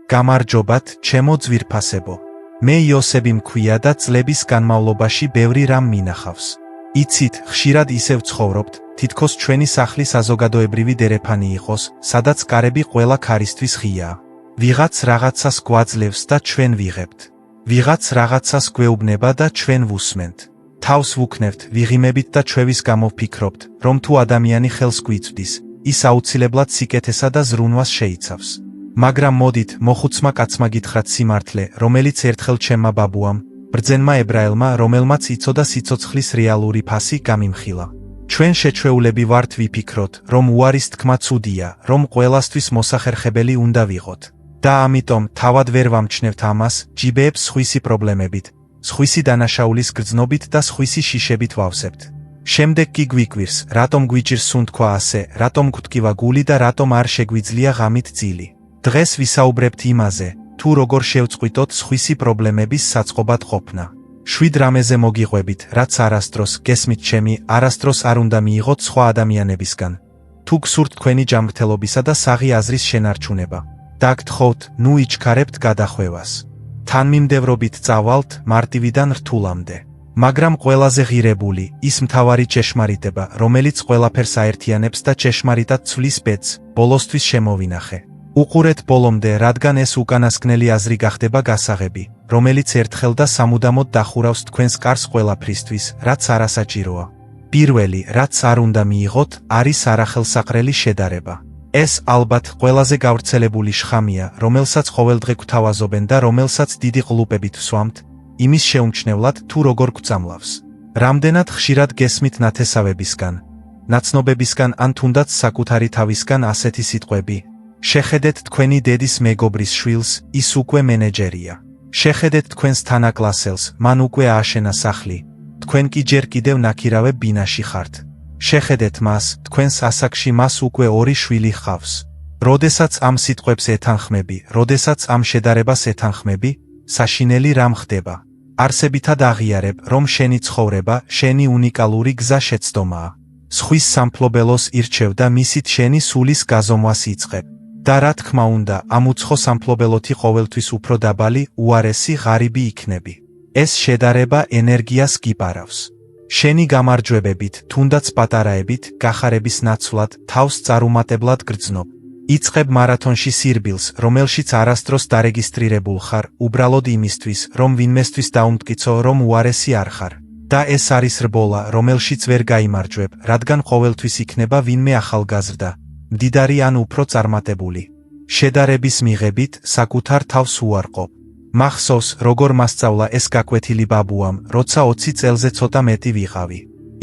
გამარჯობათ, ჩემო ძვირფასებო. მე იოსები მქვია და წლების განმავლობაში ბევრი რამ მინახავს. იცით, ხშირად ისევ ცხოვრობთ, თითქოს ჩვენი სახლი საზოგადოებრივი დერეფანი იყოს, სადაც კარები ყველა ქარისთვის ღიაა. ვიღაც რაღაცას გვაძლევს და ჩვენ ვიღებთ. ვიღაც რაღაცას გვეუბნება და ჩვენ ვუსმენთ. თავს ვუქნევთ, ვიღიმებით და ჩვევის გამო ვფიქრობთ, რომ თუ ადამიანი ხელს გვიწვდის, ის აუცილებლად სიკეთესა და ზრუნვას შეიცავს. მაგრამ მოდით, მოხუცმა კაცმა გითხრათ სიმართლე, რომელიც ერთხელ ჩემმა ბაბუამ, ბრძენმა ებრაელმა, რომელმაც იცოდა სიცოცხლის რეალური ფასი, გამიმხილა. ჩვენ შეჩვეულები ვართ ვიფიქროთ, რომ უარის თქმა ცუდია, რომ ყველასთვის მოსახერხებელი უნდა ვიყოთ. და ამიტომ თავად ვერ ვამჩნევთ ამას, ჯიბეებს სხვისი პრობლემებით, სხვისი დანაშაულის გრძნობით და სხვისი შიშებით ვავსებთ. შემდეგ კი გვიკვირს, რატომ გვიჭირს სუნთქვა ასე, რატომ გვტკივა გული და რატომ არ შეგვიძლია ღამით ძილი. დღეს ვისაუბრებთ იმაზე, თუ როგორ შევწყვიტოთ სხვისი პრობლემების საწყობად ყოფნა. შვიდ რამეზე მოგიყვებით, რაც არასდროს, გესმით ჩემი, არასდროს არ უნდა მიიღოთ სხვა ადამიანებისგან. თუ გსურთ თქვენი ჯანმრთელობისა და საღი აზრის შენარჩუნება, დაგთხოვთ, ნუ იჩქარებთ გადახვევას. თანმიმდევრობით წავალთ მარტივიდან რთულამდე. მაგრამ ყველაზე ღირებული, ის მთავარი ჭეშმარიტება, რომელიც ყველაფერს აერთიანებს და ჭეშმარიტად ცვლის ბედს, ბოლოსთვის შემოვინახე. უყურეთ ბოლომდე, რადგან ეს უკანასკნელი აზრი გახდება გასაღები, რომელიც ერთხელ და სამუდამოდ დახურავს თქვენს კარს ყველაფრისთვის, რაც არასაჭიროა. პირველი, რაც არ უნდა მიიღოთ, არის არახელსაყრელი შედარება. ეს ალბათ ყველაზე გავრცელებული შხამია, რომელსაც ყოველდღე გვთავაზობენ და რომელსაც დიდი ყლუპებით ვსვამთ, იმის შეუმჩნევლად თუ როგორ გვწამლავს. რამდენად ხშირად გესმით ნათესავებისგან, ნაცნობებისგან ან თუნდაც საკუთარი თავისგან ასეთი სიტყვები: შეხედეთ თქვენი დედის მეგობრის შვილს, ის უკვე მენეჯერია. შეხედეთ თქვენს თანაკლასელს, მან უკვე ააშენა სახლი, თქვენ კი ჯერ კიდევ ნაქირავე ბინაში ხართ. შეხედეთ მას, თქვენს ასაკში მას უკვე 2 შვილი ჰყავს. როდესაც ამ სიტყვებს ეთანხმები, როდესაც ამ შედარებას ეთანხმები, საშინელი რამ ხდება. არსებითად აღიარებ, რომ შენი ცხოვრება, შენი უნიკალური გზა შეცდომაა. სხვის სამფლობელოს ირჩევ და მისით შენი სულის გაზომვას იწყებ. და რა თქმა უნდა, ამ უცხო სამფლობელოთი ყოველთვის უფრო დაბალი, უარესი, ღარიბი იქნები. ეს შედარება ენერგიას გიპარავს. შენი გამარჯვებებით, თუნდაც პატარაებით, გახარების ნაცვლად, თავს წარუმატებლად გრძნობ. იწყებ მარათონში სირბილს, რომელშიც არასდროს დარეგისტრირებულ ხარ, უბრალოდ იმისთვის, რომ ვინმესთვის დაუმტკიცო, რომ უარესი არ ხარ. და ეს არის რბოლა, რომელშიც ვერ გაიმარჯვებ, რადგან ყოველთვის იქნება ვინმე ახალგაზრდა, მდიდარი ან უფრო წარმატებული. შედარების მიღებით საკუთარ თავს უარყოფ. მახსოვს, როგორ მასწავლა ეს გაკვეთილი ბაბუამ, როცა 20 წელზე ცოტა მეტი ვიყავი.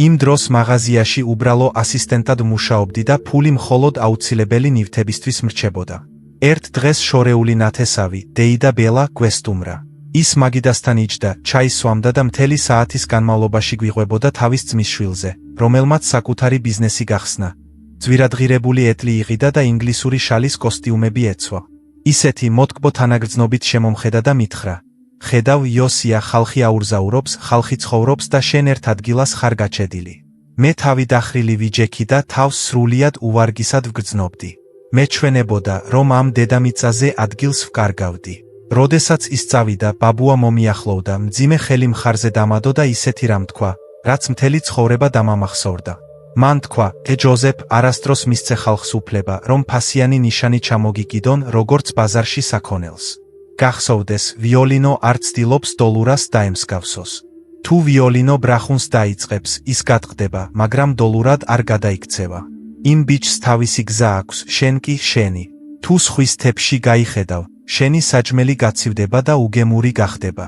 იმ დროს მაღაზიაში უბრალო ასისტენტად მუშაობდი და ფული მხოლოდ აუცილებელი ნივთებისთვის მრჩებოდა. ერთ დღეს შორეული ნათესავი, დეიდა ბელა, გვესტუმრა. ის მაგიდასთან იჯდა, ჩაის სვამდა და მთელი საათის განმავლობაში გვიყვებოდა თავის ძმის შვილზე, რომელმაც საკუთარი ბიზნესი გახსნა. ძვირადღირებული ეტლი იღიდა და ინგლისური შალის კოსტიუმები ეცვა. ისეთი მოტკბო თანაგრძნობით შემომხედა და მითხრა: ხედავ, იოსია, ხალხი აურზაურობს, ხალხი ცხოვრობს და შენ ერთ ადგილას ხარ გაჩედილი. მე თავი დახრილი ვიჯექი და თავს სრულიად უვარგისად ვგრძნობდი. მეჩვენებოდა, რომ ამ დედამიწაზე ადგილს ვკარგავდი. როდესაც ის წავიდა, ბაბუა მომიახლოვდა, მძიმე ხელი მხარზე დამადო და ისეთი რამ თქვა, რაც მთელი ცხოვრება დამამახსოვრდა. მან თქვა: ჯოზეფ, არასდროს მისცე ხალხს უფლება, რომ ფასიანი ნიშანი ჩამოგიკიდონ, როგორც ბაზარში საქონელს. გახსოვდეს, ვიოლინო არ ცდილობს დოლურას დაემსგავსოს. თუ ვიოლინო ბრახუნს დაიწყებს, ის გადყდება, მაგრამ დოლურად არ გადაიქცევა. იმ ბიჭს თავისი გზა აქვს, შენ კი შენი. თუ სხვის თეფში გაიხედავ, შენი საჭმელი გაცივდება და უგემური გახდება.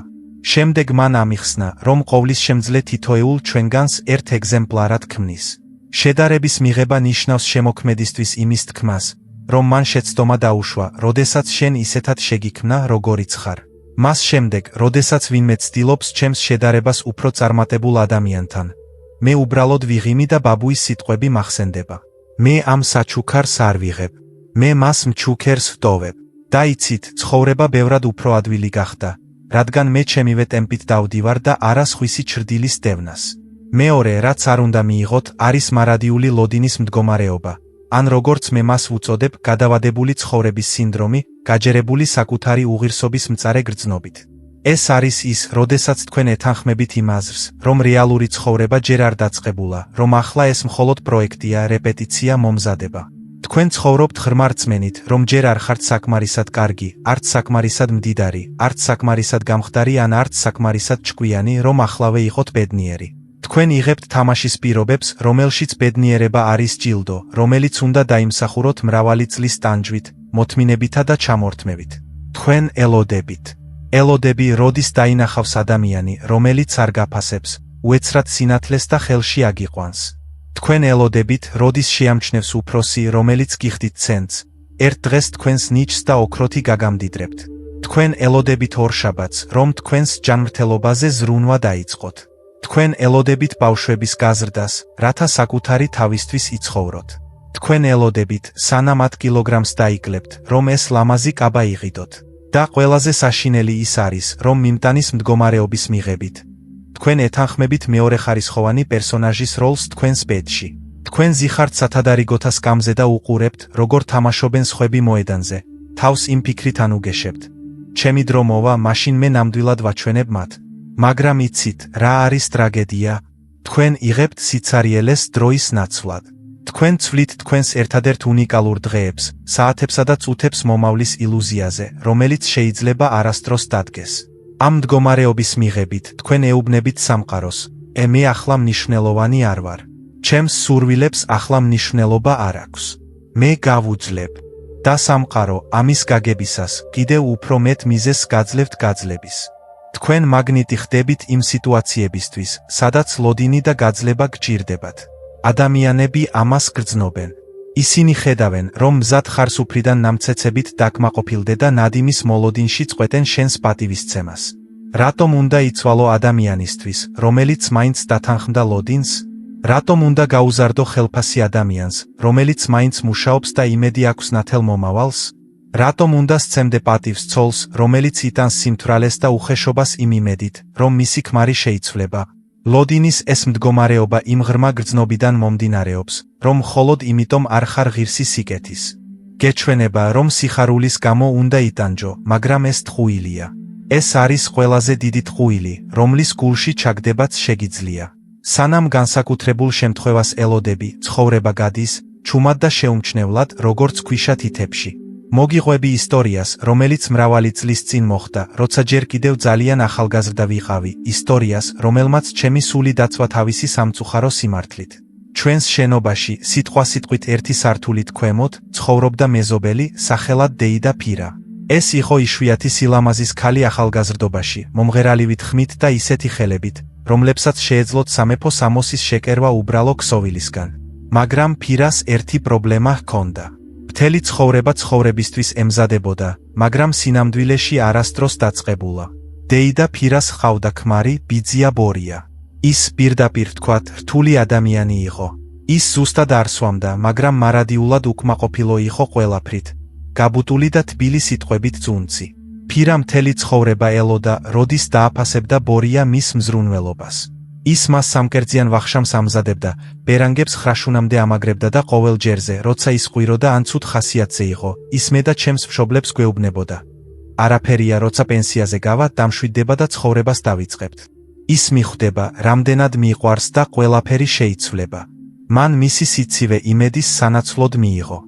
შემდეგ მან ამიხსნა, რომ ყოვლის შემძლე თითოეულ ჩვენგანს ერთ ეგზემპლარად ქმნის. შედარების მიღება ნიშნავს შემოქმედისთვის იმის თქმას, რომ მან შეცდომა დაუშვა, როდესაც შენ ისეთად შეგიქმნა, როგორიც ხარ. მას შემდეგ, როდესაც ვინმე ცდილობს ჩემს შედარებას უფრო წარმატებულ ადამიანთან, მე უბრალოდ ვიღიმი და ბაბუის სიტყვები მახსენდება. მე ამ საჩუქარს არ ვიღებ. მე მას მჩუქერს ვტოვებ. და იცით, ცხოვრება ბევრად უფრო ადვილი გახდა, რადგან მე ჩემივე ტემპით დავდივარ და არა სხვისი ჩრდილის დევნას. მეორე, რაც არ უნდა მიიღოთ, არის მარადიული ლოდინის მდგომარეობა, ან როგორც მე მას ვუწოდებ, გადავადებული ცხოვრების სინდრომი, გაჯერებული საკუთარი უღირსობის მწარე გრძნობით. ეს არის ის, როდესაც თქვენ ეთანხმებით იმ აზრს, რომ რეალური ცხოვრება ჯერ არ დაწყებულა, რომ ახლა ეს მხოლოდ პროექტია, რეპეტიცია, მომზადება. თქვენ ცხოვრობთ ღრმა რწმენით, რომ ჯერ არ ხართ საკმარისად კარგი, არც საკმარისად მდიდარი, არც საკმარისად გამხდარი ან არც საკმარისად ჭკვიანი, რომ ახლავე იყოთ ბედნიერი. თქვენ იღებთ თამაშის პირობებს, რომელშიც ბედნიერება არის ჯილდო, რომელიც უნდა დაიმსახუროთ მრავალი წლის ტანჯვით, მოთმინებითა და ჩამორთმევით. თქვენ ელოდებით. ელოდები, როდის დაინახავს ადამიანი, რომელიც არ გაფასებს, უეცრად სინათლეს და ხელში აგიყვანს. თქვენ ელოდებით, როდის შეამჩნევს უფროსი, რომელიც გიხდით ცენს, ერთ დღეს თქვენს ნიჭს და ოქროთი გაგამდიდრებთ. თქვენ ელოდებით ორშაბათს, რომ თქვენს ჯანმრთელობაზე ზრუნვა დაიწყოთ. თქვენ ელოდებით ბავშვების გაზრდას, რათა საკუთარი თავისთვის იცხოვროთ. თქვენ ელოდებით, სანამ 10 კილოგრამს დაიკლებთ, რომ ეს ლამაზი კაბა იღიდოთ. და ყველაზე საშინელი ის არის, რომ მიმტანის მდგომარეობის მიღებით. თქვენ ეთანხმებით მეორეხარისხოვანი პერსონაჟის როლს თქვენს ბედში. თქვენ ზიხართ სათადარიგოთა სკამზე და უყურებთ, როგორ თამაშობენ სხვები მოედანზე. თავს იმ ფიქრით ანუგეშებთ. ჩემი დრო მოვა, მაშინ მე ნამდვილად ვაჩვენებ მათ. მაგრამ იცით, რა არის ტრაგედია? თქვენ იღებთ სიცარიელეს დროის ნაცვლად. თქვენ ცვლით თქვენს ერთადერთ უნიკალურ დღეებს, საათებსა და წუთებს მომავლის ილუზიაზე, რომელიც შეიძლება არასდროს დადგეს. ამ მდგომარეობის მიღებით, თქვენ ეუბნებით სამყაროს, მე ახლა მნიშვნელოვანი არ ვარ. ჩემს სურვილებს ახლა მნიშვნელობა არ აქვს. მე გავუძლებ. და სამყარო, ამის გაგებისას, კიდევ უფრო მეტ მიზეზს გაძლევთ გაძლების. თქვენ მაგნიტი ხდებით იმ სიტუაციებისთვის, სადაც ლოდინი და გაძლება გჭირდებათ. ადამიანები ამას გრძნობენ. ისინი ხედავენ, რომ მზად ხარ სუფრიდან ნამცეცებით დაკმაყოფილდე და ნადიმის მოლოდინში წყვეტენ შენს პატივისცემას. რატომ უნდა იცვალო ადამიანისთვის, რომელიც მაინც დათანხმდა ლოდინს? რატომ უნდა გაუზარდო ხელფასი ადამიანს, რომელიც მაინც მუშაობს და იმედი აქვს ნათელ მომავალს? რატომ უნდა სცემდე პატივს ცოლს, რომელიც იტანს სიმთვრალეს და უხეშობას იმ იმედით, რომ მისი ქმარი შეიცვლება? ლოდინის ეს მდგომარეობა იმ ღრმა გრძნობიდან მომდინარეობს, რომ მხოლოდ იმიტომ არ ხარ ღირსი სიკეთის. გეჩვენება, რომ სიხარულის გამო უნდა იტანჯო, მაგრამ ეს ტყუილია. ეს არის ყველაზე დიდი ტყუილი, რომლის გულში ჩაგდებაც შეგიძლია. სანამ განსაკუთრებულ შემთხვევას ელოდები, ცხოვრება გადის, ჩუმად და შეუმჩნევლად, როგორც ქვიშა თითებში. მოგიყვები ისტორიას, რომელიც მრავალი წლის წინ მოხდა, როცა ჯერ კიდევ ძალიან ახალგაზრდა ვიყავი, ისტორიას, რომელმაც ჩემი სული დაცვა თავისი სამწუხარო სიმართლით. ჩვენს შენობაში, სიტყვასიტყვით ერთი სართულით ქვემოთ, ცხოვრობდა მეზობელი, სახელად დეიდა ფირა. ეს იყო იშვიათი სილამაზის ქალი ახალგაზრდობაში, მომღერალივი თხმით და ისეთი ხელებით, რომლებსაც შეეძლოთ სამეფო სამოსის შეკერვა უბრალო ქსოვილისგან. მაგრამ ფირას ერთი პრობლემა ჰქონდა. მთელი ცხოვრება ცხოვრებისთვის ემზადებოდა, მაგრამ სინამდვილეში არასდროს დაწყებულა. დეიდა ფირას ჰყავდა ქმარი, ბიძია ბორია. ის პირდაპირ ვთქვათ, რთული ადამიანი იყო. ის ზუსტად არ სვამდა, მაგრამ მარადიულად უკმაყოფილო იყო ყველაფრით. გაბუტული და თბილი სიტყვებით ძუნწი. ფირა მთელი ცხოვრება ელოდა, როდის დააფასებდა ბორია მის მზრუნველობას. ის მას სამკერძიან ვახშამს ამზადებდა, ბერანგებს ხრაშუნამდე ამაგრებდა და ყოველ ჯერზე, როცა ის ყვიროდა ან ცუდ ხასიათზე იყო, ის მე და ჩემს მშობლებს გვეუბნებოდა. არაფერია, როცა პენსიაზე გავა, დამშვიდდება და ცხოვრებას დავიწყებთ. ის მიხვდება, რამდენად მიყვარს და ყველაფერი შეიცვლება. მან მისი სიცივე იმედის სანაცვლოდ მიიღო.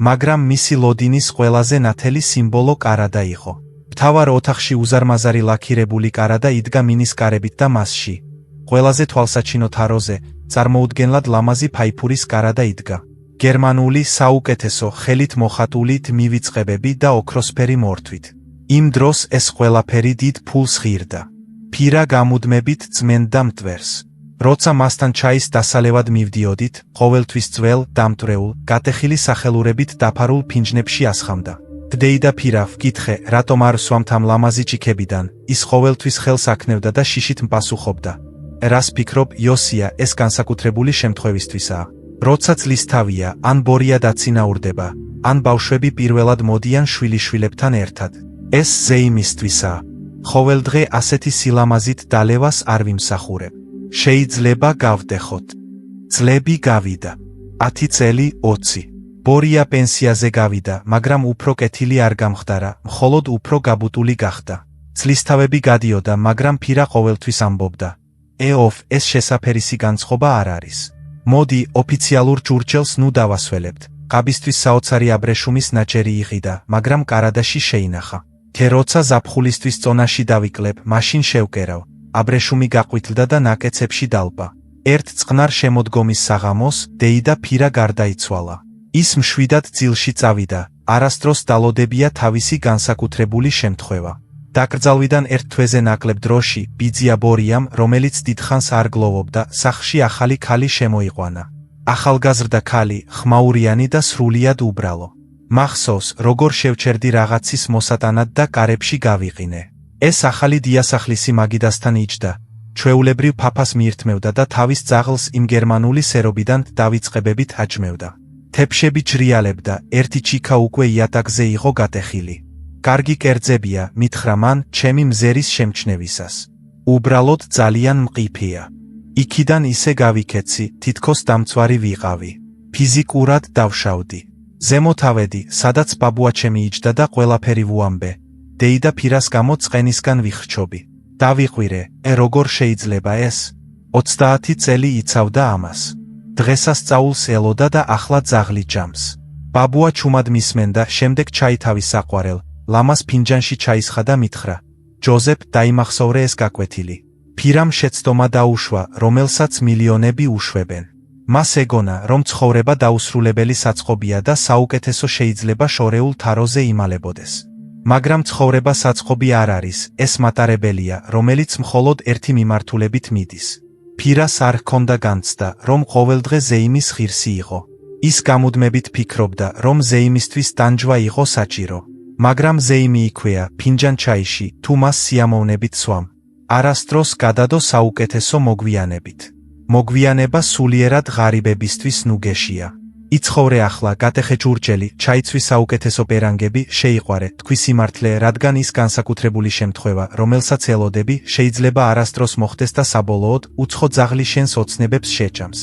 მაგრამ მისი ლოდინის ყველაზე ნათელი სიმბოლო კარადა იყო. მთავარ ოთახში უზარმაზარი ლაქირებული კარადა იდგა მინის კარებით და მასში. ყველაზე თვალსაჩინო თაროზე, წარმოუდგენლად ლამაზი ფაიფურის კარადა იდგა. გერმანული საუკეთესო ხელით მოხატული მივიწყებები და ოქროსფერი მორთვით. იმ დროს ეს ყველაფერი დიდ ფულს ღირდა. ფირა გამუდმებით ძმენდა მტვერს. როცა მასთან ჩაის დასალევად მივდიოდით, ყოველთვის ძველ, დამტვრეულ, გატეხილი სახელურებით დაფარულ ფინჯნებში ასხამდა. დეიდა ფირა, ვკითხე, რატომ არ სვამთ ამ ლამაზი ჭიქებიდან, ის ყოველთვის ხელს აქნევდა და შიშით მპასუხობდა. რას ფიქრობ, იოსია, ეს განსაკუთრებული შემთხვევისთვისაა. როცა წლისთავია, ან ბორია დაწინაურდება, ან ბავშვები პირველად მოდიან შვილიშვილებთან ერთად. ეს ზეიმისთვისაა. ყოველდღე ასეთი სილამაზით დალევას არ ვიმსახურებ. შეიძლება გავდეხოთ. წლები გავიდა. 10 წელი, 20. ბორია პენსიაზე გავიდა, მაგრამ უფრო კეთილი არ გამხდარა, მხოლოდ უფრო გაბუტული გახდა. წლისთავები გადიოდა, მაგრამ ფირა ყოველთვის ამბობდა: ეს შესაფერისი განწყობა არ არის. მოდი, ოფიციალურ ჯურჯელს ნუ დავასველებთ. ყაბისთვის საოცარი აბრეშუმის ნაჭერი იყიდა, მაგრამ კარადაში შეინახა. როცა ზაფხულისთვის წონაში დავიკლებ, მაშინ შევკერავ. აბრეშუმი გაყვითლდა და ნაკეცებში დალპა. ერთ წყნარ შემოდგომის საღამოს დეიდა ფირა გარდაიცვალა. ის მშვიდად ძილში წავიდა, არასდროს დალოდებია თავისი განსაკუთრებული შემთხვევა. დაკრძალვიდან ერთ თვეზე ნაკლებ დროში, ბიძია ბორიამ, რომელიც დიდხანს არ გლოვობდა, სახლში ახალი ქალი შემოიყვანა. ახალგაზრდა ქალი, ხმაურიანი და სრულიად უბრალო. მახსოვს, როგორ შევჩერდი რაღაცის მოსატანად და კარებში გავიყინე. ეს ახალი დიასახლისი მაგიდასთან იჯდა. ჩვეულებრივ ფაფას მიირთმევდა და თავის ძაღლს იმ გერმანული სერობიდან დავიწყებებით აჯმევდა. თეფშები ჯრიალებდა, ერთი ჩიქა უკვე იატაკზე იყო გატეხილი. კარგი კერძებია, მითხრა მან, ჩემი მზერის შემჩნევისას. უბრალოდ ძალიან მყიფეა. იქიდან ისე გავიქეცი, თითქოს დამცვარი ვიყავი. ფიზიკურად დავშავდი. ზემოთ ავედი, სადაც ბაბუაჩემი იჯდა და ყველაფერი ვუამბე. დეიდა ფირას გამო წყენისგან ვიხრჩობი. დავიყვირე, როგორ შეიძლება ეს? 30 წელი იცავდა ამას. დღესასწაულს ელოდა და ახლა ძაღლი ჯამს. ბაბუა ჩუმად მისმენდა, შემდეგ ჩაითავის საყვარელ, ლამას ფინჯანში ჩაისხა და მითხრა: ჯოზეფ, დაიმახსოვრე ეს გაკვეთილი. ფირამ შეცდომა დაუშვა, რომელსაც მილიონები უშვებენ. მას ეგონა, რომ ცხოვრება დაუსრულებელი საწყობია და საუკეთესო შეიძლება შორეულ თაროზე იმალებოდეს. მაგრამ ცხოვრება საწყობი არ არის, ეს მატარებელია, რომელიც მხოლოდ ერთი მიმართულებით მიდის. ფირას არ ჰქონდა განცდა, რომ ყოველდღე ზეიმის ღირსი იყო. ის გამუდმებით ფიქრობდა, რომ ზეიმისთვის ტანჯვა იყო საჭირო. მაგრამ ზეიმი იქვეა, ფინჯან ჩაიში, თუ მას სიამოვნებით სვამ. არასდროს გადადო საუკეთესო მოგვიანებით. მოგვიანება სულიერად ღარიბებისთვის ნუგეშია. იცხოვრე ახლა, გატეხე ჯურჯელი, ჩაიცვი საუკეთესო პერანგები, შეიყვარე, თქვი სიმართლე, რადგან ის განსაკუთრებული შემთხვევა, რომელსაც ელოდები, შეიძლება არასდროს მოხდეს და საბოლოოდ, უცხო ძაღლი შენს ოცნებებს შეჭამს.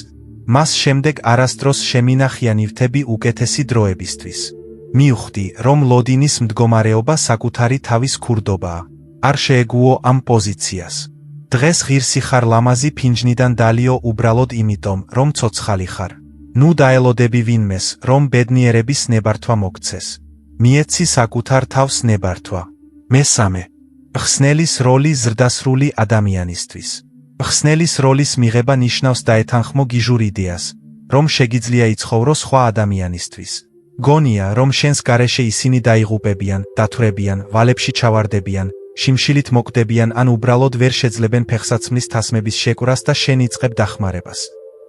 მას შემდეგ არასდროს შემინახია ნივთები უკეთესი დროებისთვის. მიუხვდი, რომ ლოდინის მდგომარეობა საკუთარი თავის ქურდობაა. არ შეეგუო ამ პოზიციას. დღეს ღირსი ხარ ლამაზი ფინჯნიდან დალიო უბრალოდ იმიტომ, რომ ცოცხალი ხარ. ნუ დაელოდები ვინმეს, რომ ბედნიერების ნებართვა მოგცეს. მიეცი საკუთარ თავს ნებართვა. მესამე. ხსნელის როლი ზრდასრული ადამიანისთვის. ხსნელის როლის მიღება ნიშნავს დაეთანხმო გიჟურ იდეას, რომ შეგიძლია იცხოვრო სხვა ადამიანისთვის. გონია, რომ შენს გარეშე ისინი დაიღუპებიან, დათვრებიან, ვალებში ჩავარდებიან, შიმშილით მოკვდებიან ან უბრალოდ ვერ შეძლებენ ფეხსაცმლის თასმების შეკვრას და შენ იწყებ დახმარებას.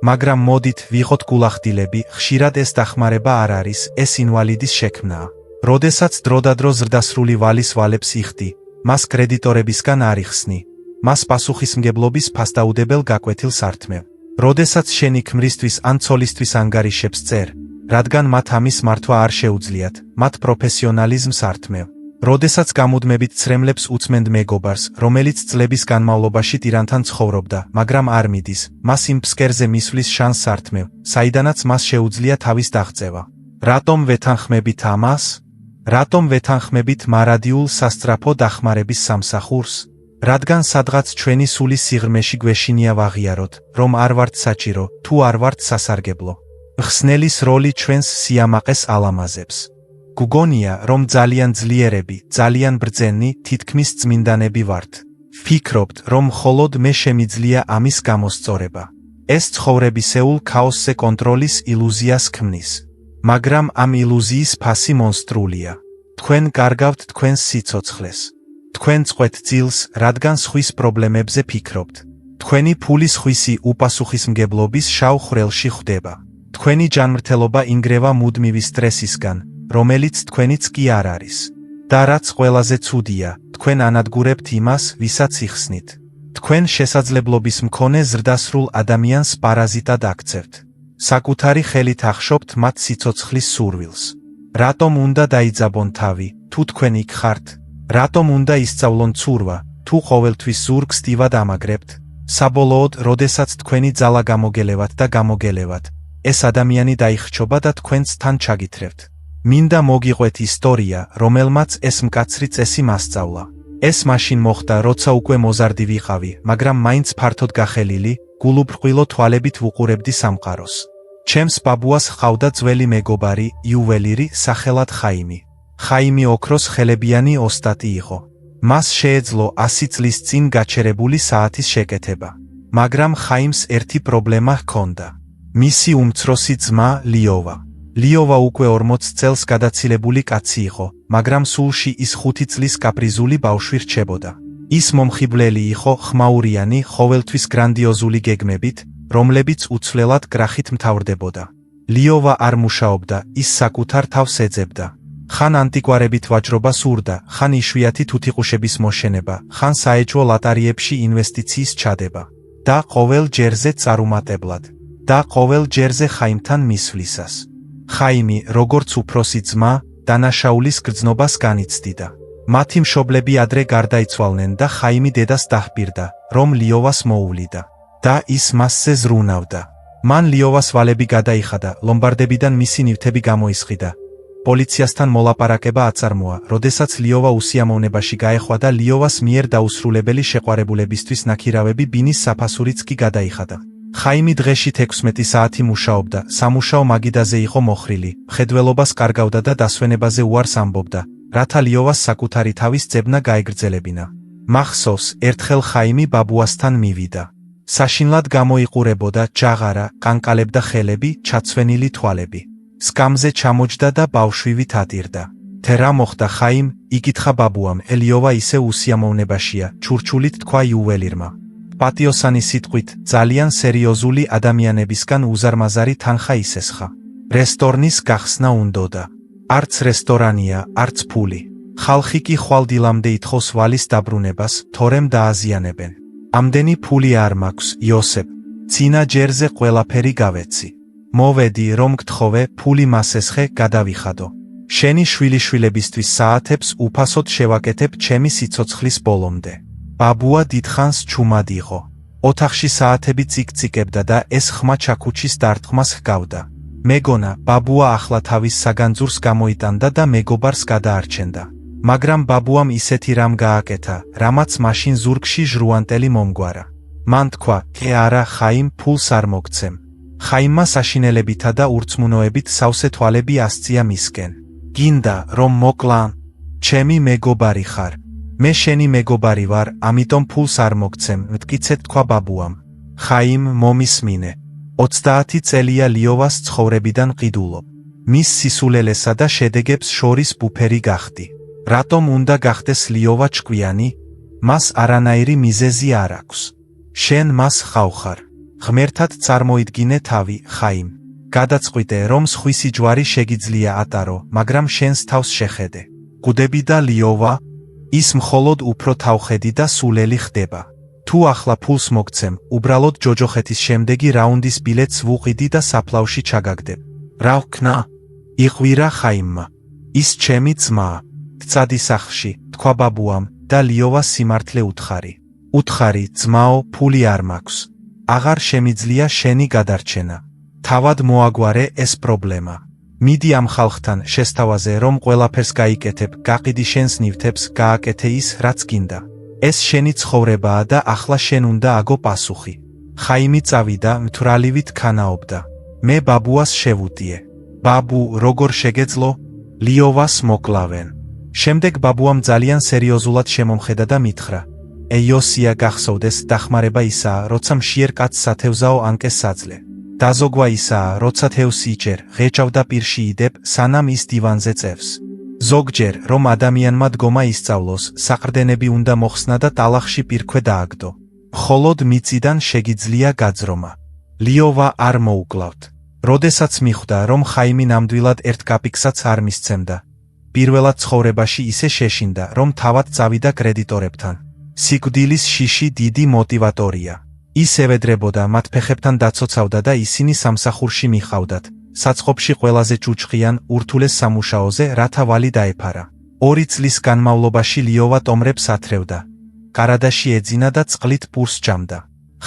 მაგრამ მოდით, ვიყოთ გულახდილები, ხშირად ეს დახმარება არ არის, ეს ინვალიდის შექმნაა. როდესაც დროდადრო ზრდასრული ვალის ვალებს იხდი, მას კრედიტორებისგან არ იხსნი. მას პასუხისმგებლობის ფასდაუდებელ გაკვეთილს ართმევ. როდესაც შენი ქმრისთვის ან ცოლისთვის ანგარიშებს წერ, რადგან მათ ამის მართვა არ შეუძლიათ, მათ პროფესიონალიზმს ართმევ. როდესაც გამუდმებით ცრემლებს უწმენდ მეგობარს, რომელიც წლების განმავლობაში ტირანთან ცხოვრობდა, მაგრამ არ მიდის, მას იმ ფსკერზე მისვლის შანსს ართმევ, საიდანაც მას შეუძლია თავის დაღწევა. რატომ ვეთანხმებით ამას? რატომ ვეთანხმებით მარადიულ სასწრაფო დახმარების სამსახურს? რადგან სადღაც ჩვენი სულის სიღრმეში გვეშინია ვაღიაროთ, რომ არ ვართ საჭირო, თუ არ ვართ სასარგებლო. ხსნელის როლი ჩვენს სიამაყეს ალამაზებს. გგონია, რომ ძალიან ძლიერები, ძალიან ბრძენი, თითქმის წმინდანები ვართ. ფიქრობთ, რომ მხოლოდ მე შემიძლია ამის გამოსწორება. ეს ცხოვრებისეულ ქაოსზე კონტროლის ილუზიას ქმნის. მაგრამ ამ ილუზიის ფასი მონსტრულია. თქვენ კარგავთ თქვენს სიცოცხლეს. თქვენ წყვეთ ძილს, რადგან სხვის პრობლემებზე ფიქრობთ. თქვენი ფული სხვისი უპასუხისმგებლობის შავ ხვრელში ხვდება. თქვენი ჯანმრთელობა ინგრევა მუდმივი სტრესისგან, რომელიც თქვენიც კი არ არის. და რაც ყველაზე ცუდია, თქვენ ანადგურებთ იმას, ვისაც იხსნით. თქვენ შესაძლებლობის მქონე ზრდასრულ ადამიანს პარაზიტად აქცევთ. საკუთარი ხელით ახშობთ მათ სიცოცხლის სურვილს. რატომ უნდა დაიძაბონ თავი, თუ თქვენ იქ ხართ? რატომ უნდა ისწავლონ ცურვა, თუ ყოველთვის ზურგს ტივად ამაგრებთ? საბოლოოდ, როდესაც თქვენი ძალა გამოგელევათ და გამოგელევათ, ეს ადამიანი დაიხრჩობა და თქვენც თან ჩაგითრევთ. მინდა მოგიყვეთ ისტორია, რომელმაც ეს მკაცრი წესი მასწავლა. ეს მაშინ მოხდა, როცა უკვე მოზარდი ვიყავი, მაგრამ მაინც ფართოდ გახელილი, გულუბრყვილო თვალებით ვუყურებდი სამყაროს. ჩემს ბაბუას ჰყავდა ძველი მეგობარი, იუველირი, სახელად ხაიმი. ხაიმი ოქროს ხელებიანი ოსტატი იყო. მას შეეძლო 100 წლის წინ გაჩერებული საათის შეკეთება. მაგრამ ხაიმს ერთი პრობლემა ჰქონდა. მისი უმცროსი ძმა, ლიოვა. ლიოვა უკვე 40 წელს გადაცილებული კაცი იყო, მაგრამ სულში ის 5 წლის კაპრიზული ბავშვი რჩებოდა. ის მომხიბვლელი იყო, ხმაურიანი, ყოველთვის გრანდიოზული გეგმებით, რომლებიც უცვლელად კრახით მთავრდებოდა. ლიოვა არ მუშაობდა, ის საკუთარ თავს ეძებდა. ხან ანტიკვარებით ვაჭრობა სურდა, ხან იშვიათი თუთიყუშების მოშენება, ხან საეჭვო ლატარიებში ინვესტიციის ჩადება. და ყოველ ჯერზე წარუმატებლად. და ყოველ ჯერზე ხაიმთან მისვლისას. ხაიმი, როგორც უფროსი ძმა, დანაშაულის გრძნობას განიცდიდა. მათი მშობლები ადრე გარდაიცვალნენ და ხაიმი დედას დაჰპირდა, რომ ლიოვას მოუვლიდა. და ის მასზე ზრუნავდა. მან ლიოვას ვალები გადაიხადა, ლომბარდებიდან მისი ნივთები გამოისყიდა. პოლიციასთან მოლაპარაკება აწარმოა, როდესაც ლიოვა უსიამოვნებაში გაეხვა და ლიოვას მიერ დაუსრულებელი შეყვარებულებისთვის ნაქირავები ბინის საფასურიც კი გადაიხადა. ხაიმი დღეში 16 საათი მუშაობდა, სამუშაო მაგიდაზე იყო მოხრილი, მხედველობას კარგავდა და დასვენებაზე უარს ამბობდა, რათა ლიოვას საკუთარი თავის ძებნა გაეგრძელებინა. მახსოვს, ერთხელ ხაიმი ბაბუასთან მივიდა. საშინლად გამოიყურებოდა, ჯაღარა, კანკალებდა ხელები, ჩაცვენილი თვალები. სკამზე ჩამოჯდა და ბავშვივით ატირდა. թե რა მოხდა ხაიმ, იკითხა ბაბუამ, ლიოვა ისე უსიამოვნებაშია, ჩურჩულით თქვა იუველირმა. პატიოსანი სიტყვით, ძალიან სერიოზული ადამიანებისგან უზარმაზარი თანხა ისესხა. რესტორნის გახსნა უნდოდა. არც რესტორანია, არც ფული. ხალხი კი ხვალ დილამდე ითხოვს ვალის დაბრუნებას, თორემ დააზიანებენ. ამდენი ფული არ მაქვს, იოსებ. წინა ჯერზე ყველაფერი გავეცი. მოვედი, რომ გთხოვე, ფული მასესხე, გადავიხადო. შენი შვილიშვილებისთვის საათებს უფასოდ შევაკეთებ ჩემი სიცოცხლის ბოლომდე. ბაბუა დიდხანს ჩუმად იყო. ოთახში საათები წიკწიკებდა და ეს ხმა ჩაქუჩის დარტყმას ჰგავდა. მეგონა, ბაბუა ახლა თავის საგანძურს გამოიტანდა და მეგობარს გადაარჩენდა. მაგრამ ბაბუამ ისეთი რამ გააკეთა, რამაც მაშინ ზურგში ჟრუანტელი მომგვარა. მან თქვა, არა ხაიმ, ფულს არ მოგცემ. ხაიმმა საშინელებითა და ურწმუნოებით სავსე თვალები ასწია მისკენ. გინდა, რომ მოკლან? ჩემი მეგობარი ხარ. მე შენი მეგობარი ვარ, ამიტომ ფულს არ მოგცემ, მტკიცედ თქვა ბაბუამ. ხაიმ, მომისმინე. 30 წელია ლიოვას ცხოვრებიდან ყიდულობ. მის სისულელესა და შედეგებს შორის ბუფერი გახდი. რატომ უნდა გახდეს ლიოვა ჭკვიანი? მას არანაირი მიზეზი არ აქვს. შენ მას ხავხარ. ღმერთად წარმოიდგინე თავი, ხაიმ. გადაწყვიტე, რომ სხვისი ჯვარი შეგიძლია ატარო, მაგრამ შენს თავს შეხედე. გუდები და ლიოვა, ის მხოლოდ უფრო თავხედი და სულელი ხდება. თუ ახლა ფულს მოგცემ, უბრალოდ ჯოჯოხეთის შემდეგი რაუნდის ბილეთს ვუყიდი და საფლავში ჩაგაგდებ. რა ვქნა? იყვირა ხაიმმა. ის ჩემი ძმაა. წადი სახლში, თქვა ბაბუამ და ლიოვას სიმართლე უთხარი. უთხარი, ძმაო, ფული არ მაქვს. აღარ შემიძლია შენი გადარჩენა. თავად მოაგვარე ეს პრობლემა. მიდი ამ ხალხთან შესთავაზე, რომ ყველაფერს გაიკეთებ, გაყიდი შენს ნივთებს, გააკეთე ის, რაც გინდა. ეს შენი ცხოვრებაა და ახლა შენ უნდა აგო პასუხი. ხაიმი წავიდა, მთვრალივით ქანაობდა. მე ბაბუას შევუტიე. ბაბუ, როგორ შეგეძლო? ლიოვას მოკლავენ. შემდეგ ბაბუამ ძალიან სერიოზულად შემომხედა და მითხრა. იოსია, გახსოვდეს, დახმარება ისაა, როცა მშიერ კაცს სათევზაო ანკეს საძლე. დაზოგვა ისაა, როცა თევს იჭერ, ღეჭავ და პირში იდებ, სანამ ის დივანზე წევს. ზოგჯერ, რომ ადამიანმა დგომა ისწავლოს, საყრდენები უნდა მოხსნა და ტალახში პირქვე დააგდო. მხოლოდ მიწიდან შეგიძლია გაძრომა. ლიოვა არ მოუკლავთ. როდესაც მიხვდა, რომ ხაიმი ნამდვილად ერთ კაპიკსაც არ მისცემდა. პირველად ცხოვრებაში ისე შეშინდა, რომ თავად წავიდა კრედიტორებთან. სიკვდილის შიში დიდი მოტივატორია. ის ევედრებოდა, მათ ფეხებთან დაცოცავდა და ისინი სამსახურში მიხავდათ. საწყობში ყველაზე ჭუჭყიან, ურთულეს სამუშაოზე, რათა ვალი დაეფარა. 2 წლის განმავლობაში ლიოვა ტომრებს ათრევდა. კარადაში ეძინა და წყლით პურს ჭამდა.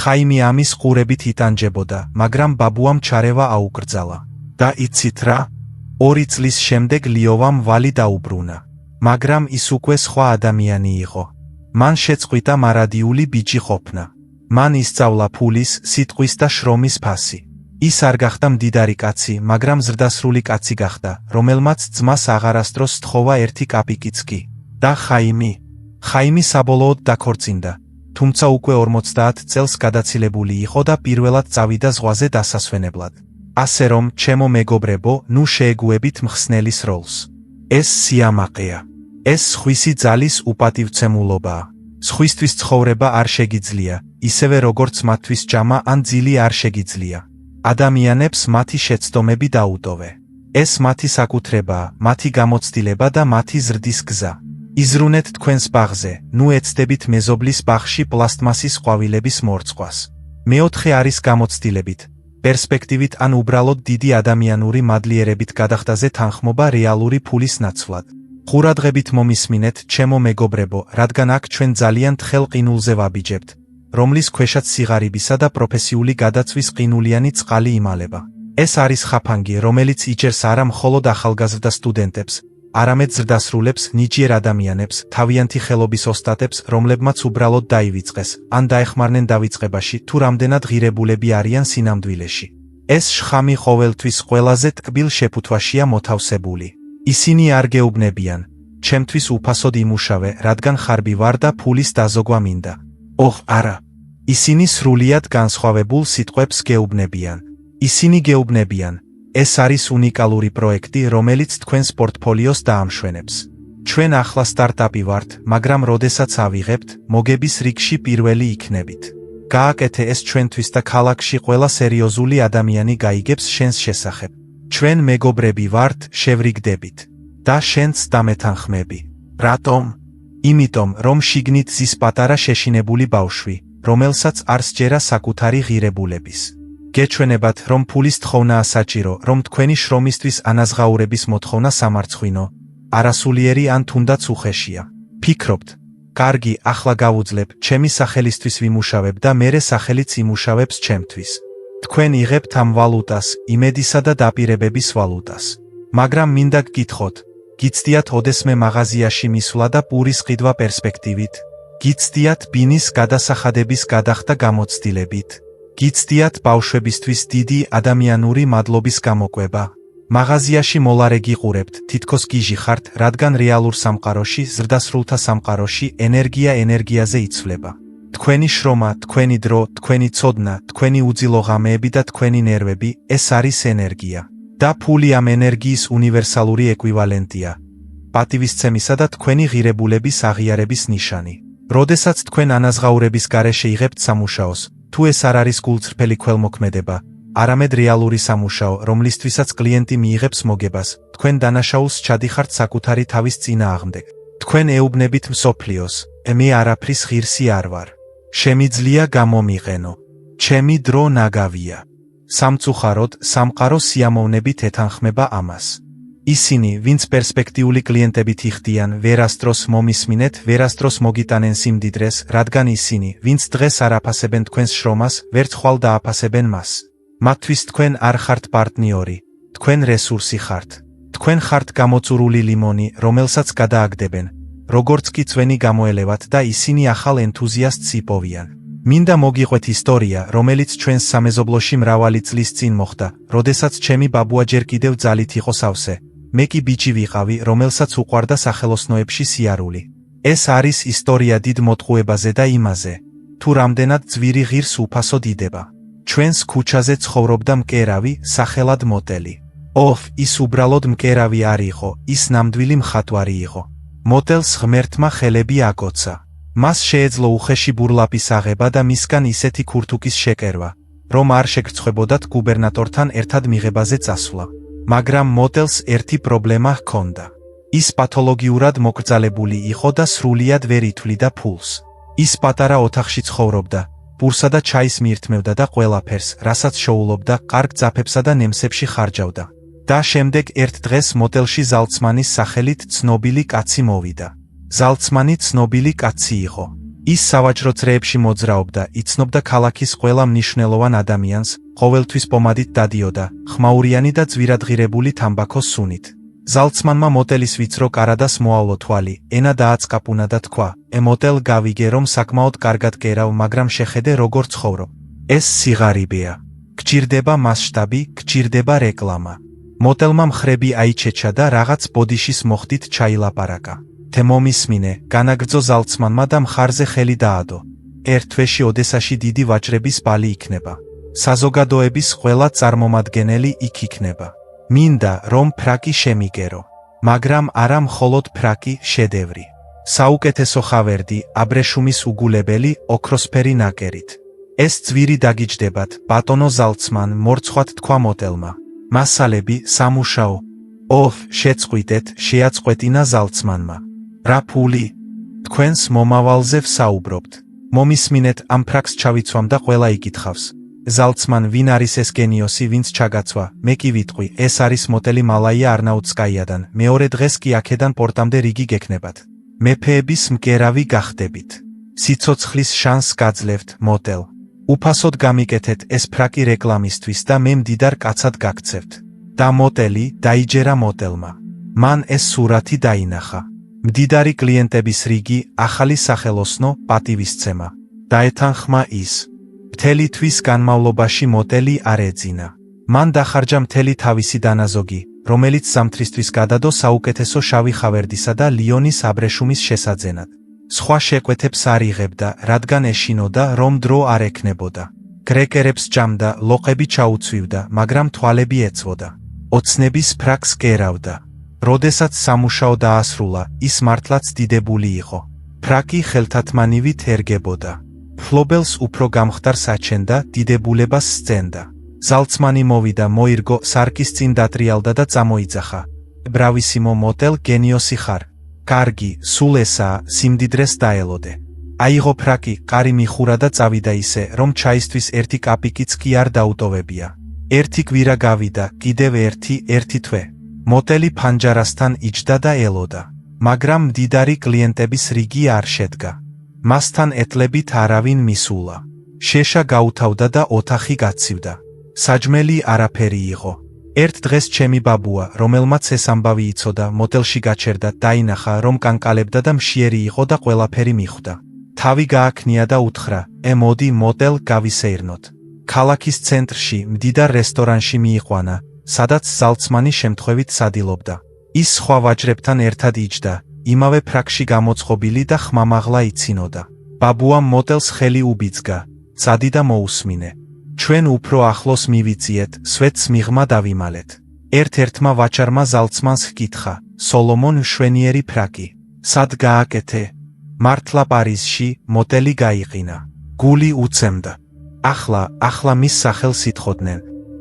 ხაიმი ამის ყურებით იტანჯებოდა, მაგრამ ბაბუამ ჩარევა აუკრძალა. და იცით რა? 2 წლის შემდეგ ლიოვამ ვალი დაუბრუნა. მაგრამ ის უკვე სხვა ადამიანი იყო. მან შეწყვიტა მარადიული ბიჭი ყოფნა. მან ისწავლა ფულის, სიტყვის და შრომის ფასი. ის არ გახდა მდიდარი კაცი, მაგრამ ზრდასრული კაცი გახდა, რომელმაც ძმას აღარასდროს სთხოვა 1 კაპიკიც კი. და ხაიმი საბოლოოდ დაქორწინდა, თუმცა უკვე 50 წელს გადაცილებული იყო და პირველად წავიდა ზღვაზე დასასვენებლად. ასე რომ, ჩემო მეგობრებო, ნუ შეეგუებით მხსნელის როლს. ეს სიამაყეა. ეს სხვისი ძალის უპატივცემულობაა. სხვისთვის ცხოვრება არ შეგიძლია, ისევე როგორც მათთვის ჯამა ან ძილი არ შეგიძლია. ადამიანებს მათი შეცდომები დაუტოვე. ეს მათი საკუთრებაა, მათი გამოცდილება და მათი ზრდის გზა. იზრუნეთ თქვენს ბაღზე, ნუ ეცდებით მეზობლის ბაღში პლასტმასის ყვავილების მორწყვას. მეოთხე არის გამოცდილებით, პერსპექტივით ან უბრალოდ დიდი ადამიანური მადლიერებით გადახდაზე თანხმობა რეალური ფულის ნაცვლად. ყურადღებით მომისმინეთ, ჩემო მეგობრებო, რადგან აქ ჩვენ ძალიან თხელ ყინულზე ვაბიჯებთ, რომლის ქვეშაც სიღარიბისა და პროფესიული გადაწვის ყინულიანი წყალი იმალება. ეს არის ხაფანგი, რომელიც იჭერს არა მხოლოდ ახალგაზრდა სტუდენტებს, არამედ ზრდასრულებს, ნიჭიერ ადამიანებს, თავიანთი ხელობის ოსტატებს, რომლებმაც უბრალოდ დაივიწყეს, ან დაეხმარნენ დავიწყებაში, თუ რამდენად ღირებულები არიან სინამდვილეში. ეს შხამი ყოველთვის ყველაზე ტკბილ შეფუთვაშია მოთავსებული. ისინი არ გეუბნებიან, ჩემთვის უფასოდ იმუშავე, რადგან ხარბი ვარ და ფულის დაზოგვა მინდა. არა. ისინი სრულიად განსხვავებულ სიტყვებს გეუბნებიან. ისინი გეუბნებიან, ეს არის უნიკალური პროექტი, რომელიც თქვენს პორტფოლიოს დაამშვენებს. ჩვენ ახლა სტარტაპი ვართ, მაგრამ როდესაც ავიღებთ, მოგების რიგში პირველი იქნებით. გააკეთე ეს ჩვენთვის და ქალაქში ყველა სერიოზული ადამიანი გაიგებს შენს შესახებ. ჩვენ მეგობრები ვართ, შევრიგდებით. და შენც დამეთანხმები. რატომ? იმიტომ, რომ შიგნით ზის პატარა შეშინებული ბავშვი, რომელსაც არ სჯერა საკუთარი ღირებულების. გეჩვენებათ, რომ ფულის თხოვნაა საჭირო, რომ თქვენი შრომისთვის ანაზღაურების მოთხოვნა სამარცხვინო, არასულიერი ან თუნდაც უხეშია. ფიქრობთ, კარგი, ახლა გავუძლებ, ჩემი სახელისთვის ვიმუშავებ და მერე სახელიც იმუშავებს ჩემთვის. თქვენ იღებთ ამ ვალუტას, იმედისა და დაპირებების ვალუტას. მაგრამ მინდა გკითხოთ, გიცდიათ ოდესმე მაღაზიაში მისვლა და პურის ყიდვა პერსპექტივით? გიცდიათ ბინის გადასახადების გადახდა გამოცდილებით? გიცდიათ ბავშვებისთვის დიდი ადამიანური მადლობის გამოკვება? მაღაზიაში მოლარე გიყურებთ, თითქოს გიჟი ხართ, რადგან რეალურ სამყაროში, ზრდასრულთა სამყაროში ენერგია ენერგიაზე იცვლება. თქვენი შრომა, თქვენი დრო, თქვენი ცოდნა, თქვენი უძილო ღამეები და თქვენი ნერვები, ეს არის ენერგია. და ფული ამ ენერგიის უნივერსალური ეკვივალენტია, პატივისცემისა და თქვენი ღირებულების აღიარების ნიშანი. როდესაც თქვენ ანაზღაურების გარეშე იღებთ სამუშაოს, თუ ეს არ არის გულწრფელი ქველმოქმედება, არამედ რეალური სამუშაო, რომლისთვისაც კლიენტი მიიღებს მოგებას, თქვენ დანაშაულს ჩადიხართ საკუთარი თავის წინააღმდეგ. თქვენ ეუბნებით მსოფლიოს, მე არაფრის ღირსი არ ვარ. შემიძლია გამომიყენო. ჩემი დრო ნაგავია. სამწუხაროდ, სამყარო სიამოვნებით ეთანხმება ამას. ისინი, ვინც პერსპექტიული კლიენტებით იხდიან, ვერასდროს მომისმინეთ, ვერასდროს მოგიტანენ სიმდიდრეს, რადგან ისინი, ვინც დღეს არ აფასებენ თქვენს შრომას, ვერცხვალ დააფასებენ მას. მათთვის თქვენ არ ხართ პარტნიორი, თქვენ რესურსი ხართ. თქვენ ხართ გამოწურული ლიმონი, რომელსაც გადააგდებენ, როგორც კი წვენი გამოელევათ და ისინი ახალ ენთუზიასტს იპოვიან. მინდა მოგიყვეთ ისტორია, რომელიც ჩვენს სამეზობლოში მრავალი წლის წინ მოხდა, როდესაც ჩემი ბაბუა ჯერ კიდევ ძალით იყო სავსე. მე კი ბიჭი ვიყავი, რომელსაც უყვარდა სახელოსნოებში სიარული. ეს არის ისტორია დიდ მოტყუებაზე და იმაზე, თუ რამდენად ძვირი ღირს უფასოდ იდება. ჩვენს ქუჩაზე ცხოვრობდა მკერავი, სახელად მოტელი. ის უბრალოდ მკერავი არ იყო, ის ნამდვილი მხატვარი იყო. მოტელს ღმერთმა ხელები აკოცა. მას შეეძლო უხეში ბურლაპის აღება და მისგან ისეთი ქურთუკის შეკერვა, რომ არ შეგრცხვებოდათ გუბერნატორთან ერთად მიღებაზე წასვლა. მაგრამ მოტელს ერთი პრობლემა ჰქონდა. ის პათოლოგიურად მოკრძალებული იყო და სრულიად ვერ ითვლიდა ფულს. ის პატარა ოთახში ცხოვრობდა, პურსა და ჩაის მიირთმევდა და ყველაფერს, რასაც შოულობდა, კარგ ძაფებსა და ნემსებში ხარჯავდა. და შემდეგ ერთ დღეს მოტელში ზალცმანის სახელით ცნობილი კაცი მოვიდა. ზალცმანი ცნობილი კაცი იყო. ის სავაჭრო წრეებში მოძრაობდა, იცნობდა ქალაქის ყველა მნიშვნელოვან ადამიანს, ყოველთვის პომადით დადიოდა, ხმაურიანი და ძვირადღირებული თამბაქოს სუნით. ზალცმანმა მოტელის ვიწრო კარადას მოავლო თვალი, ენა დააწყაპუნა და თქვა: მოტელ გავიგე, რომ საკმაოდ კარგად გერავ, მაგრამ შეხედე როგორ ცხოვრობ. ეს სიღარიბეა. გჭირდება მასშტაბი, გჭირდება რეკლამა. მოტელმა მხრები აიჩეჩა და რაღაც ბოდიშის მოხდით ჩაილაპარაკა. მომისმინე, განაგრძო ზალცმანმა და მხარზე ხელი დაადო. ერთ თვეში ოდესაში დიდი ვაჭრების ბალი იქნება. საზოგადოების ყველა წარმომადგენელი იქ იქნება. მინდა, რომ ფრაკი შემიგერო. მაგრამ არა მხოლოდ ფრაკი, შედევრი. საუკეთესო ხავერდი, აბრეშუმის უგულებელი, ოქროსფერი ნაკერით. ეს ძვირი დაგიჯდებათ, ბატონო ზალცმან, მორცხვად თქვა მოტელმა. მასალები, სამუშაო. შეწყვიტეთ, შეაწყვეტინა ზალცმანმა. რა ფული? თქვენს მომავალზე ვსაუბრობთ. მომისმინეთ, ამ ფრაკს ჩავიცვამ და ყველა იკითხავს. ზალცმან, ვინ არის ეს გენიოსი, ვინც ჩაგაცვა? მე კი ვიტყვი, ეს არის მოტელი მალაია არნაუტსკაიადან. მეორე დღეს კი აქედან პორტამდე რიგი გექნებათ. მეფეების მკერავი გახდებით. სიცოცხლის შანსს გაძლევთ, მოტელ. უფასოდ გამიკეთეთ ეს ფრაკი რეკლამისთვის და მე მდიდარ კაცად გაქცევთ. და მოტელი დაიჯერა მოტელმა. მან ეს სურათი დაინახა. მდიდარი კლიენტების რიგი, ახალი სახელოსნო, პატივისცემა. დაეთანხმა ის. მთელი თვის განმავლობაში მოტელი არ ეძინა. მან დახარჯა მთელი თავისი დანაზოგი, რომელიც ზამთრისთვის გადადო საუკეთესო შავი ხავერდისა და ლიონის აბრეშუმის შესაძენად. სხვა შეკვეთებს არ იღებდა, რადგან ეშინოდა, რომ დრო არ ექნებოდა. კრეკერებს ჭამდა, ლოყები ჩაუცვივდა, მაგრამ თვალები ეწვოდა. ოცნების ფრაკს გერავდა. როდესაც სამუშაო დაასრულა, ის მართლაც დიდებული იყო. ფრაკი ხელთათმანივით ერგებოდა. ფლობელს უფრო გამხდარს აჩენდა, დიდებულებას სცენდა. ზალცმანი მოვიდა, მოირგო, სარკის წინ დატრიალდა და წამოიძახა. ბრავისიმო მოტელ, გენიოსი ხარ. კარგი, სულ ესაა, სიმდიდრეს დაელოდე. აიღო ფრაკი, ყარი მიხურა და წავიდა ისე, რომ ჩაისთვის ერთი კაპიკიც კი არ დაუტოვებია. ერთი კვირა გავიდა, კიდევ ერთი თვე. მოტელი ფანჯარასთან იჯდა და ელოდა. მაგრამ მდიდარი კლიენტების რიგი არ შედგა. მასთან ეტლებით არავინ მისულა. შეშა გაუთავდა და ოთახი გაცივდა. საჯმელი არაფერი იყო. ერთ დღეს ჩემი ბაბუა, რომელმაც ეს ამბავი იცოდა, მოტელში გაჩერდა, დაინახა, რომ კანკალებდა და მშიერი იყო და ყველაფერი მიხვდა. თავი გააქნია და უთხრა: მოდი მოტელ, გავისეირნოთ. ქალაქის ცენტრში, მდიდარ რესტორანში მიიყვანა, სადაც ზალცმანი შემთხვევით სადილობდა. ის სხვა ვაჭრებთან ერთად იჯდა, იმავე ფრაკში გამოწყობილი და ხმამაღლა იცინოდა. ბაბუამ მოტელს ხელი უბიძგა: წადი და მოусმინე. ჩვენ უფრო ახლოს მივიწიეთ, სვეტს მიღმა დავიმალეთ. ერთ-ერთმა ვაჭარმა ზალცმანს ჰკითხა: სოლომონ, შვენიერი ფრაკი. სად გააკეთე? მართლა პარიზში, მოტელი გაიყინა. გული უცემდა. ახლა მის სახელს ითხოვდნენ.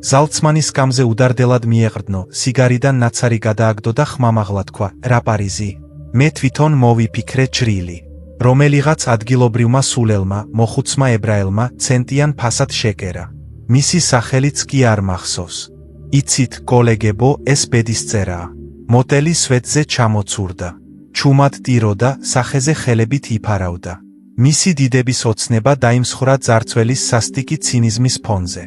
ზალცმანი სკამზე უდარდელად მიეყრდნო, სიგარიდან ნაცარი გადააგდო და ხმამაღლა თქვა: რა პარიზი? მე თვითონ მოვიფიქრე ჭრილი. რომელიღაც ადგილობრივმა სულელმა, მოხუცმა ებრაელმა, ცენტიან ფასად შეკერა. მისი სახელიც კი არ მახსოვს. იცით, კოლეგებო, ეს ბედისწერაა. მოტელი სვეტზე ჩამოცურდა. ჩუმად ტიროდა, სახეზე ხელებით იფარავდა. მისი დიდების ოცნება დაიმსხვრა ძარცველის სასტიკი ცინიზმის ფონზე.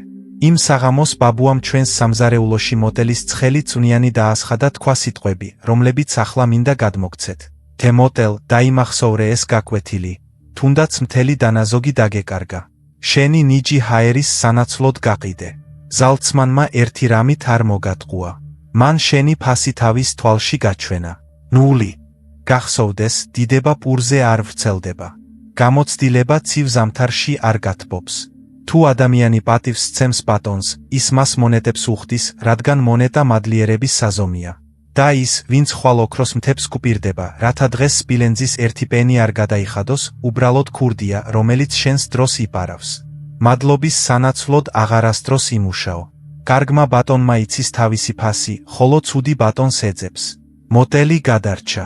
იმ საღამოს ბაბუამ ჩვენს სამზარეულოში მოტელის ცხელი წვნიანი დაასხა და თქვა სიტყვები, რომლებიც ახლა მინდა გადმოგცეთ. მოტელ, დაიმახსოვრე ეს გაკვეთილი, თუნდაც მთელი დანაზოგი დაგეკარგა. შენი ნიჭი ჰაერის სანაცვლოდ გაყიდე. ზალცმანმა ერთი რამით არ მოგატყუა. მან შენი ფასი თავის თვალში გაჩვენა. ნული. გახსოვდეს, დიდება პურზე არ ვრცელდება. გამოცდილება ცივ ზამთარში არ გათბობს. თუ ადამიანი პატივს სცემს ბატონს, ის მას მონეტებს უხდის, რადგან მონეტა მადლიერების საზომია. და ის, ვინც ხვალ ოქროს მთებს კუპირდება, რათა დღეს სპილენძის ერთი პენი არ გადაიხადოს, უბრალოდ ქურდია, რომელიც შენს დროს იპარავს. მადლობის სანაცვლოდ აღარასდროს იმუშაო. კარგმა ბატონმა იცის თავისი ფასი, ხოლო ცუდი ბატონს ეძებს. მოტელი გადარჩა.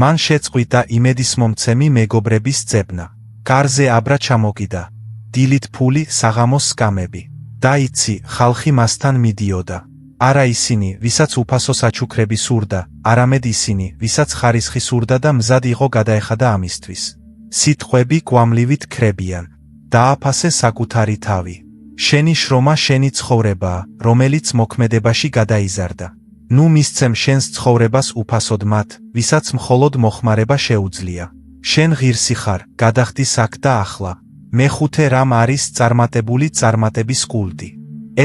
მან შეწყვიტა იმედისმომცემი მეგობრების ძებნა. კარზე აბრა ჩამოკიდა. დილით ფული, საღამოს სკამები. და იცი, ხალხი მასთან მიდიოდა. არა ისინი, ვისაც უფასო საჩუქრები სურდა, არამედ ისინი, ვისაც ხარისხი სურდა და მზად იყო გადაეხადა ამისთვის. სიტყვები კვამლივით ქრებიან. დააფასე საკუთარი თავი. შენი შრომა შენი ცხოვრებაა, რომელიც მოქმედებაში გადაიზარდა. ნუ მისცემ შენს ცხოვრებას უფასოდ მათ, ვისაც მხოლოდ მოხმარება შეუძლია. შენ ღირსი ხარ, გადახდის აქ და ახლა. მეხუთე რამ არის წარმატებული წარმატების კულტი.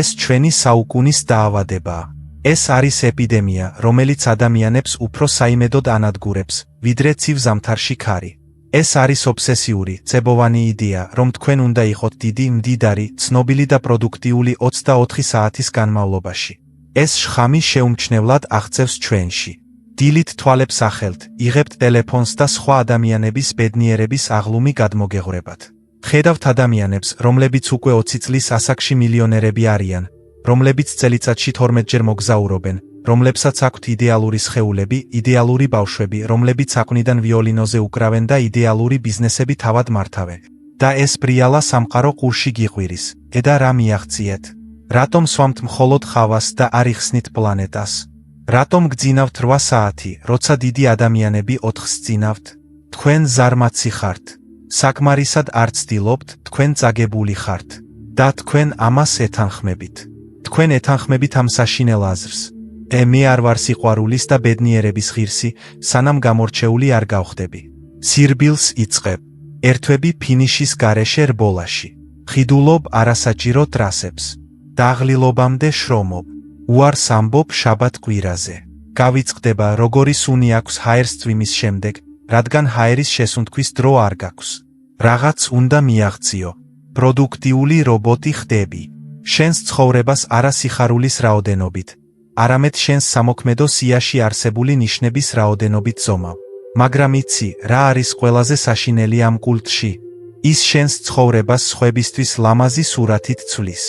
ეს ჩვენი საუკუნის დაავადებაა. ეს არის ეპიდემია, რომელიც ადამიანებს უფრო საიმედოდ ანადგურებს, ვიდრე ცივ ზამთარში ქარი. ეს არის ობსესიური, წებოვანი იდეა, რომ თქვენ უნდა იყოთ დიდი, მდიდარი, ცნობილი და პროდუქტიული 24 საათის განმავლობაში. ეს შხამი შეუმჩნევლად აღწევს ჩვენში. დილით თვალებს ახელთ, იღებთ ტელეფონს და სხვა ადამიანების ბედნიერების აღლუმი გადმოგეღვრებათ. ხედავთ ადამიანებს, რომლებიც უკვე 20 წლის ასაკში მილიონერები არიან, რომლებიც წელიწადში 12-ჯერ მოგზაურობენ, რომლებსაც აქვთ იდეალური სხეულები, იდეალური ბავშვები, რომლებიც აკვნიდან ვიოლინოზე უკრავენ და იდეალური ბიზნესები თავად მართავენ. და ეს ბრიალა სამყარო ყურში გიყვირის. ედა რა მიაღწიეთ? რატომ სვამთ მხოლოდ ხავას და არ იხსნით პლანეტას? რატომ გძინავთ 8 საათი, როცა დიდი ადამიანები 4-ს წინავთ? თქვენ ზარმაცი ხართ. საკმარისად არ ცდილობთ, თქვენ წაგებული ხართ. და თქვენ ამას ეთანხმებით. თქვენ ეთანხმებით ამ საშინელ აზრს. მე არ ვარ სიყვარულის და ბედნიერების ღირსი, სანამ გამორჩეული არ გავხდები. სირბილს იწყებ. ერთვები ფინიშის გარეშე რბოლაში. ხიდულობ არასაჭირო ტრასებს. დაღლილობამდე შრომობ. უარს ამბობ შაბათ კვირაზე. გავიწყდება, როგორი სუნი აქვს ჰაერს წვიმის შემდეგ, რადგან ჰაერის შესუნთქვის დრო არ გაქვს. რაღაც უნდა მიაღწიო. პროდუქტიული რობოტი ხდები. შენს ცხოვრებას არა სიხარულის რაოდენობით, არამედ შენს სამოქმედო სიაში არსებული ნიშნების რაოდენობით ზომავ. მაგრამ იცი, რა არის ყველაზე საშინელი ამ კულტში? ის შენს ცხოვრებას სხვებისთვის ლამაზი სურათით ცვლის.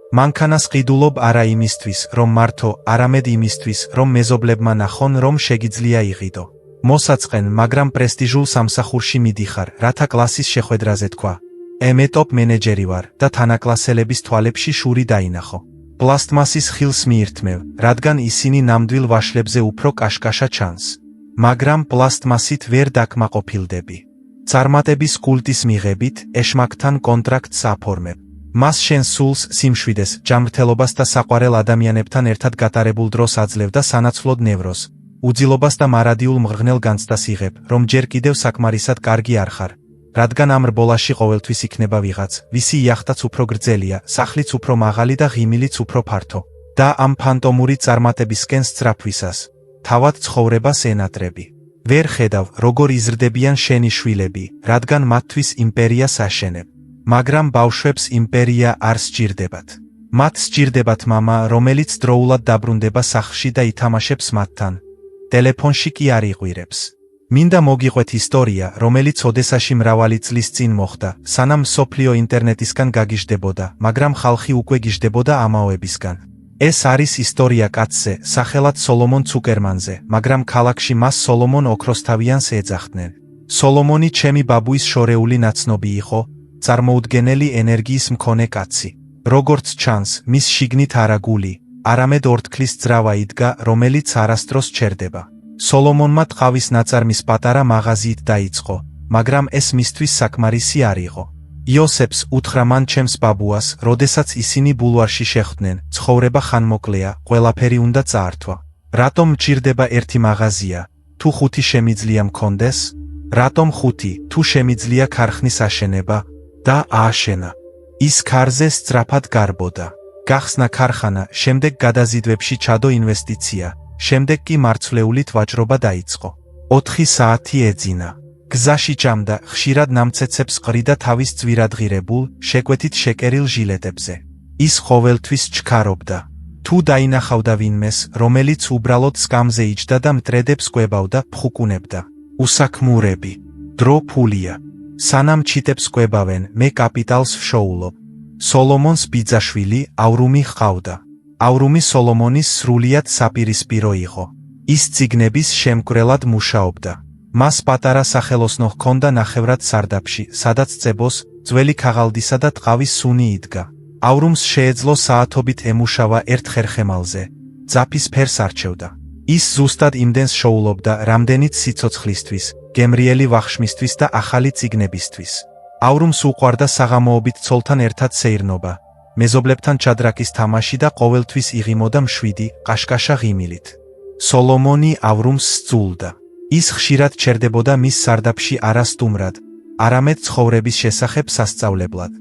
მანქანას ყიდულობ არა იმისთვის, რომ მართო, არამედ იმისთვის, რომ მეზობლებმა ნახონ, რომ შეგიძლია იყიდო. მოსაწყენ, მაგრამ პრესტიჟულ სამსახურში მიდიხარ, რათა კლასის შეხვედრაზე თქვა. მე ტოპ მენეჯერი ვარ და თანაკლასელების თვალებში შური დაინახო. პლასტმასის ხილს მიირთმევ, რადგან ისინი ნამდვილ ვაშლებზე უფრო კაშკაშა ჩანს. მაგრამ პლასტმასით ვერ დაკმაყოფილდები. წარმატების კულტის მიღებით, ეშმაკთან კონტრაქტს აფორმებ. მას შენ სულს, სიმშვიდეს, ჯანმრთელობას და საყვარელ ადამიანებთან ერთად გატარებულ დროს აძლევ და სანაცვლოდ ნევროს, უძილობას და მარადიულ მღრღნელ განცდას იღებ, რომ ჯერ კიდევ საკმარისად კარგი არ ხარ. რადგან ამ რბოლაში ყოველთვის იქნება ვიღაც, ვისი იახტაც უფრო გრძელია, სახლიც უფრო მაღალი და ღიმილიც უფრო ფართო. და ამ ფანტომური წარმატებისკენ სწრაფვისას, თავად ცხოვრებას ენატრები. ვერ ხედავ, როგორ იზრდებიან შენი შვილები, რადგან მათთვის იმპერიას აშენებ. მაგრამ ბავშვებს იმპერია არ სჭირდებათ. მათ სჭირდებათ მამა, რომელიც დროულად დაბრუნდება სახლში და ითამაშებს მათთან. ტელეფონში კი არ იყვირებს. მინდა მოგიყვეთ ისტორია, რომელიც ოდესაში მრავალი წლის წინ მოხდა, სანამ მსოფლიო ინტერნეტისგან გაგიჟდებოდა, მაგრამ ხალხი უკვე გიჟდებოდა ამაოებისგან. ეს არის ისტორია კაცზე, სახელად სოლომონ ცუკერმანზე, მაგრამ ქალაქში მას სოლომონ ოქროსთავიანს ეძახდნენ. სოლომონი ჩემი ბაბუის შორეული ნაცნობი იყო, წარმოუდგენელი ენერგიის მქონე კაცი. როგორც ჩანს, მის შიგნით არა გული, არამედ ორთქლის ძრავა იდგა, რომელიც არასდროს ჩერდება. სოლომონმა ტყავის ნაწარმის პატარა მაღაზიით დაიწყო, მაგრამ ეს მისთვის საკმარისი არ იყო. იოსებს უთხრა მან ჩემს ბაბუას, როდესაც ისინი ბულვარში შეხვდნენ, ცხოვრება ხანმოკლეა, ყველაფერი უნდა წაართვა. რატომ მჭირდება ერთი მაღაზია, თუ 5 შემიძლია მქონდეს? რატომ 5, თუ შემიძლია ქარხნის აშენება? და ააშენა. ის ქარზე სწრაფად გარბოდა. გახსნა ქარხანა, შემდეგ გადაზიდვებში ჩადო ინვესტიცია, შემდეგ კი მარცვლეულით ვაჭრობა დაიწყო. 4 საათი ეძინა. გზაში ჭამდა, ხშირად ნამცეცებს ყრიდა თავის ძვირადღირებულ, შეკვეთით შეკერილ ჟილეტებზე. ის ყოველთვის ჩქარობდა. თუ დაინახავდა ვინმეს, რომელიც უბრალოდ სკამზე იჯდა და მტრედებს კვებავდა, ფხუკუნებდა. უსაქმურები. დრო ფულია. სანამ ჩიტებს კვებავენ, მე კაპიტალს ვშოულობ. სოლომონს ბიძაშვილი, ავრუმი ჰყავდა. ავრუმი სოლომონის სრულიად საპირისპირო იყო. ის წიგნების შემკვრელად მუშაობდა. მას პატარა სახელოსნო ჰქონდა ნახევრად სარდაფში, სადაც წებოს, ძველი ქაღალდისა და ტყავის სუნი იდგა. ავრუმს შეეძლო საათობით ემუშავა ერთ ხერხემალზე. ძაფის ფერს არჩევდა. ის ზუსტად იმდენს შოულობდა, რამდენიც სიცოცხლისთვის, გემრიელი ვახშმისთვის და ახალი წიგნებისთვის. ავრუმს უყვარდა საღამოობით ცოლთან ერთად სეირნობა, მეზობლებთან ჩადრაკის თამაში და ყოველთვის იღიმოდა მშვიდი, ყაშკაშა ღიმილით. სოლომონი ავრუმს სძულდა. ის ხშირად ჩერდებოდა მის სარდაფში არა სტუმრად, არამედ ცხოვრების შესახებ სასწავლებლად.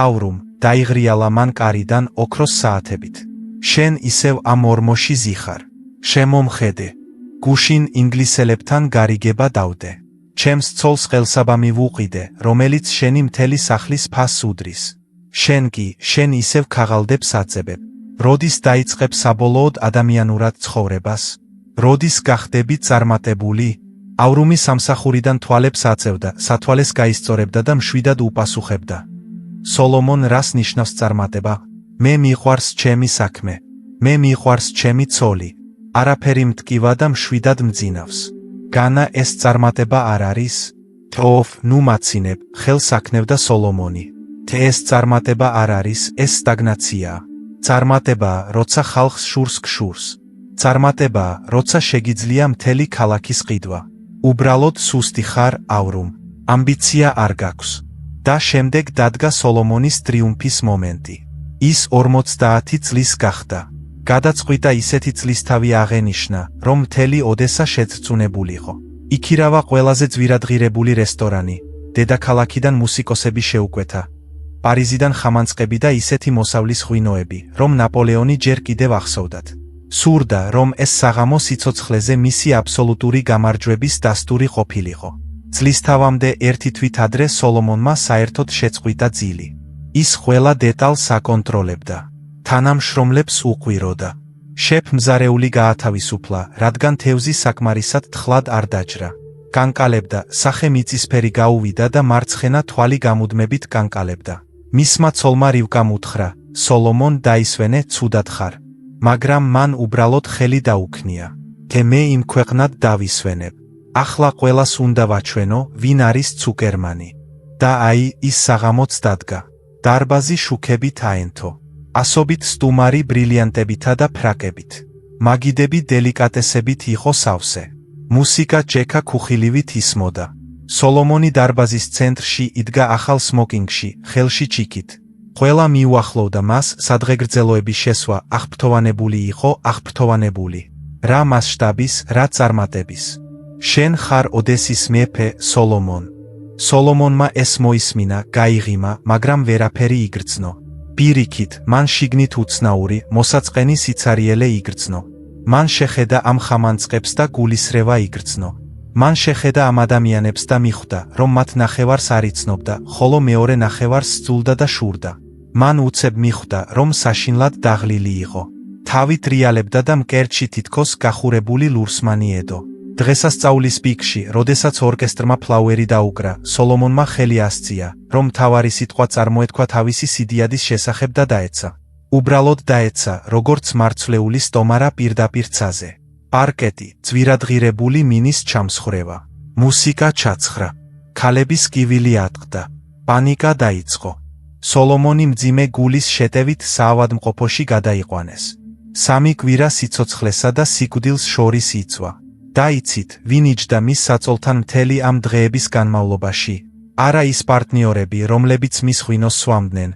ავრუმ, დაიღრიალა მან კარიდან ოქროს საათებით. შენ ისევ ამ ორმოში ზიხარ. შემომხედე. გუშინ ინგლისელებთან გარიგება დავდე. ჩემს ცოლს ყელსაბამი ვუყიდე, რომელიც შენი მთელი სახლის ფასს უდრის. შენ კი, შენ ისევ ქაღალდებს აწებებ. როდის დაიწყებ საბოლოოდ ადამიანურად ცხოვრებას? როდის გახდები წარმატებული? ავრუმი სამსახურიდან თვალებს აწევდა, სათვალეს გაისწორებდა და მშვიდად უპასუხებდა. სოლომონ რას ნიშნავს წარმატება? მე მიყვარს ჩემი საქმე. მე მიყვარს ჩემი ცოლი. არაფერი მტკივა და მშვიდად მძინავს. განა ეს წარმატება არ არის? თოფ, ნუ მაცინებ, ხელს აქნევდა სოლომონი. ეს წარმატება არ არის, ეს სტაგნაციაა. წარმატებაა, როცა ხალხს შურს გშურს. წარმატებაა, როცა შეგიძლია მთელი ქალაქის ყიდვა. უბრალოდ სუსტი ხარ, ავრუმ. ამბიცია არ გაქვს. და შემდეგ დადგა სოლომონის ტრიუმფის მომენტი. ის 50 წლის გახდა. გადაწყვიტა ისეთი წლისთავი აღენიშნა, რომ მთელი ოდესა შეწწუნებულიყო. იქირავა ყველაზე ძვირადღირებული რესტორანი, დედაქალაქიდან მუსიკოსები შეუკვეთა. პარიზიდან ხამანწყები და ისეთი მოსავლის ღვინოები, რომ ნაპოლეონი ჯერ კიდევ ახსოვდათ. სურდა, რომ ეს საღამო სიცოცხლეზე მისი აბსოლუტური გამარჯვების დასტური ყოფილიყო. წლისთავამდე ერთი თვით ადრე სოლომონმა საერთოდ შეწყვიტა ძილი. ის ყველა დეტალს აკონტროლებდა. თანამშრომლებს უყვიროდა. შეფმზარეული გაათავისუფლა, რადგან თევზი საკმარისად თხლად არ დაჯრა. კანკალებდა, სახე მიწისფერი გაუვიდა და მარცხენა თვალი გამუდმებით კანკალებდა. მისმა ცოლმა რივკამ უთხრა, სოლომონ დაისვენე, ცუდად ხარ. მაგრამ მან უბრალოდ ხელი დაუქნია. მე იმ ქვეყნად დავისვენებ. ახლა ყველას უნდა ვაჩვენო, ვინ არის ცუკერმანი. და აი, ის საღამოც დადგა. დარბაზი შუქებით აენთო. ასობით სტუმარი ბრილიანტებითა და ფრაკებით. მაგიდები დელიკატესებით იყო სავსე. მუსიკა ჯექა ქუხილივით ისმოდა. სოლომონი დარბაზის ცენტრში იდგა ახალ სმოკინგში, ხელში ჩიქით. ყველა მიუახლოვდა მას, სადღეგრძელოების შესვა აღფრთოვანებული იყო, აღფრთოვანებული. რა მასშტაბის, რა წარმატების. შენ ხარ ოდესის მეფე, სოლომონ. სოლომონმა ეს მოისმინა, გაიღიმა, მაგრამ ვერაფერი იგრძნო. პირიქით, მან შიგნით უცნაური, მოსაწყენი სიცარიელე იგრძნო. მან შეხედა ამ ხამანწყებს და გულისრევა იგრძნო. მან შეხედა ამ ადამიანებს და მიხვდა, რომ მათ ნახევარს არ იცნობდა, ხოლო მეორე ნახევარს სძულდა და შურდა. მან უცებ მიხვდა, რომ საშინლად დაღლილი იყო. თავი ტრიალებდა და მკერდში თითქოს გახურებული ლურსმანი ედო. დღესასწაულის პიკში, როდესაც ორკესტრმა ფლაუერი დაუკრა, სოლომონმა ხელი ასწია, რომ მთავარი სიტყვა წარმოეთქვა თავისი სიდიადის შესახებ და დაეცა. უბრალოდ დაეცა, როგორც მარცვლეული სტომარა პირდაპირ ცაზე. პარკეტი, ძვირადღირებული მინის ჩამსხრევა. მუსიკა ჩაცხრა. ქალების კივილი ატყდა. პანიკა დაიწყო. სოლომონი მძიმე გულის შეტევით საავადმყოფოში გადაიყვანეს. 3 კვირა სიცოცხლესა და სიკვდილს შორის იწვა. და იცით, ვინ იჯდა მის საწოლთან მთელი ამ დღეების განმავლობაში? არა ის პარტნიორები, რომლებიც მის ღვინოს სვამდნენ,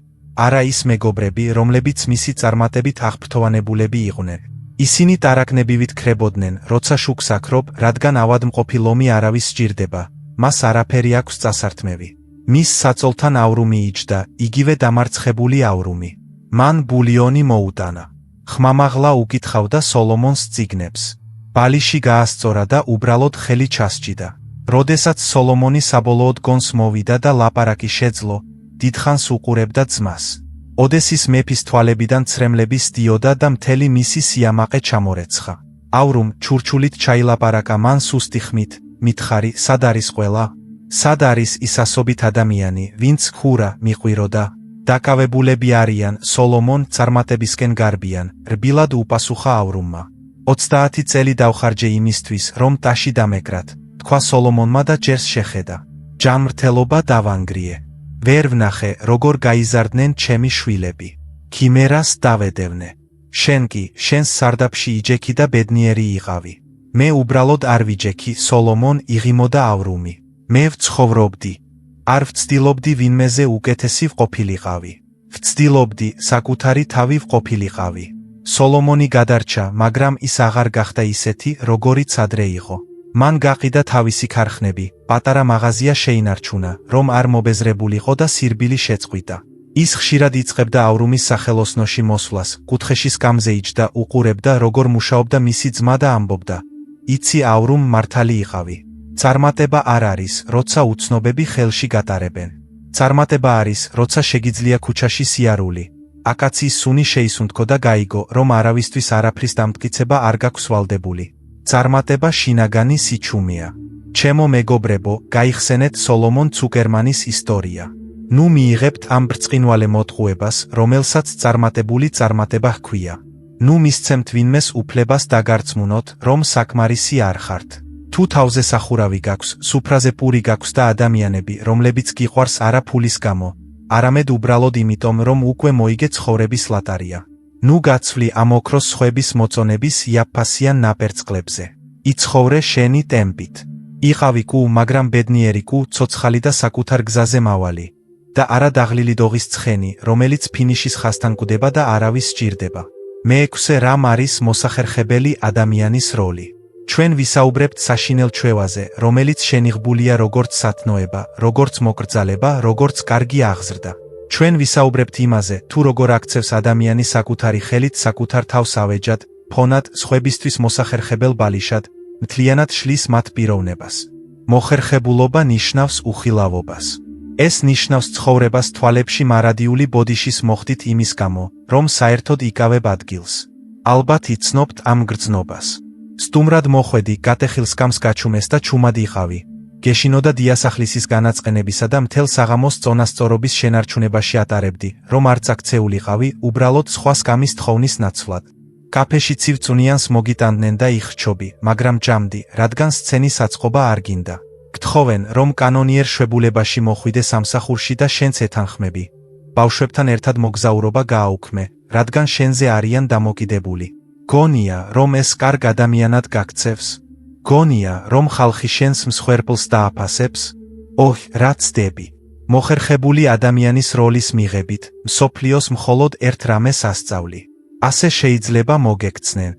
არა ის მეგობრები, რომლებიც მისი წარმატებით აღფრთოვანებულები იყვნენ. ისინი ტარაკნებივით ქრებოდნენ, როცა შუქს აქრობ, რადგან ავადმყოფი ლომი არავის სჭირდება, მას არაფერი აქვს წასართმევი. მის საწოლთან ავრუმი იჯდა, იგივე დამარცხებული ავრუმი. მან ბულიონი მოუტანა. ხმამაღლა უკითხავდა სოლომონს წიგნებს. ბალიში გაასწორა და უბრალოდ ხელი ჩასჭიდა. როდესაც სოლომონი საბოლოოდ გონს მოვიდა და ლაპარაკი შეძლო, დიდხანს უყურებდა ძმას. ოდესის მეფის თვალებიდან ცრემლები სდიოდა და მთელი მისი სიამაყე ჩამორეცხა. ავრუმ ჩურჩულით ჩაილაპარაკა მან სუსტი ხმით, მითხარი, სად არის ყველა? სად არის ის ასობით ადამიანი, ვინც ხურა მიყვიროდა? დაკავებულები არიან, სოლომონ წარმატებისკენ გარბიან, რბილად უპასუხა ავრუმმა. 30 წელი დავხარჯე იმისთვის, რომ ტაში დამეკრათ, თქვა სოლომონმა და ჯერს შეხედა. ჯანმრთელობა დავანგრიე. ვერ ვნახე, როგორ გაიზარდნენ ჩემი შვილები. ქიმერას დავედევნე. შენ კი შენს სარდაფში იჯექი და ბედნიერი იყავი. მე უბრალოდ არ ვიჯექი, სოლომონ, იღიმოდა ავრუმი. მე ვცხოვრობდი. არ ვცდილობდი ვინმეზე უკეთესი ვყოფილიყავი. ვცდილობდი საკუთარი თავი ვყოფილიყავი. სოლომონი გადარჩა, მაგრამ ის აღარ გახდა ისეთი, როგორიც ადრე იყო. მან გაყიდა თავისი ქარხნები, პატარა მაღაზია შეინარჩუნა, რომ არ მობეზრებულიყო და სირბილი შეწყვიტა. ის ხშირად იწყებდა ავრუმის სახელოსნოში მოსვლას, კუთხეში სკამზე იჯდა, უყურებდა, როგორ მუშაობდა მისი ძმა და ამბობდა: იცი ავრუმ, მართალი იყავი. წარმატება არ არის, როცა უცნობები ხელში გატარებენ. წარმატება არის, როცა შეგიძლია ქუჩაში სიარული. აკაციის სუნი შეისუნთქო და გაიგო, რომ არავისთვის არაფრის დამტკიცება არ გაქვს ვალდებული. წარმატება შინაგანი სიჩუმეა. ჩემო მეგობრებო, გაიხსენეთ სოლომონ ცუკერმანის ისტორია. ნუ მიიღებთ ამ ბრწყინვალე მოტყუებას, რომელსაც წარმატებული წარმატება ჰქვია. ნუ მისცემთ ვინმეს უფლებას დაგარწმუნოთ, რომ საკმარისი არ ხართ. თუ თავზე სახურავი გაქვს, სუფრაზე პური გაქვს და ადამიანები, რომლებიც გიყვარს არა ფულის გამო, არამედ უბრალოდ იმიტომ, რომ უკვე მოიგე ცხოვრების ლატარია. ნუ გაცვლი ამ ოქროს სხვების მოწონების იაფფასიან ნაპერწკლებზე. იცხოვრე შენი ტემპით. იყავი კუ, მაგრამ ბედნიერი კუ, ცოცხალი და საკუთარ გზაზე მავალი. და არა დაღლილი დოღის ცხენი, რომელიც ფინიშის ხასთან კვდება და არავის სჭირდება. მეექვსე რამ არის მოსახერხებელი ადამიანის როლი. ჩვენ ვისაუბრებთ საშინელ ჩვევაზე, რომელიც შენიღბულია როგორც სათნოება, როგორც მოკრძალება, როგორც კარგი აღზრდა. ჩვენ ვისაუბრებთ იმაზე, თუ როგორ აქცევს ადამიანი საკუთარი ხელით საკუთარ თავს ავეჯად, ფონად, სხვებისთვის მოსახერხებელ ბალიშად, მთლიანად შლის მათ პიროვნებას. მოხერხებულობა ნიშნავს უხილავობას. ეს ნიშნავს ცხოვრებას თვალებში მარადიული ბოდიშის მოხდით იმის გამო, რომ საერთოდ იკავებ ადგილს. ალბათ იცნობთ ამ გრძნობას. სტუმრად მოხვედი, გატეხილ სკამს გაჩუმეს და ჩუმად იყავი. გეშინოდა დიასახლისის განაწყენებისა და მთელ საღამოს წონასწორობის შენარჩუნებაში ატარებდი, რომ არ წაქცეულიყავი, უბრალოდ სხვა სკამის თხოვნის ნაცვლად. კაფეში ცივწუნიანს მოგიტანდნენ და იხჩობი, მაგრამ ჯამდი, რადგან სცენის აწყობა არ გინდა. გთხოვენ, რომ კანონიერ შვებულებაში მოხვიდე სამსახურში და შენც ეთანხმები. ბავშვებთან ერთად მოგზაურობა გააუქმე, რადგან შენზე არიან დამოკიდებული. გონია, რომ ეს კარგ ადამიანად გაქცევს? გონია, რომ ხალხი შენს მსხვერპლს დააფასებს? ოჰ, რა ცდები. მოხერხებული ადამიანის როლის მიღებით, მსოფლიოს მხოლოდ ერთ რამეს ასწავლი. ასე შეიძლება მოგექცნენ.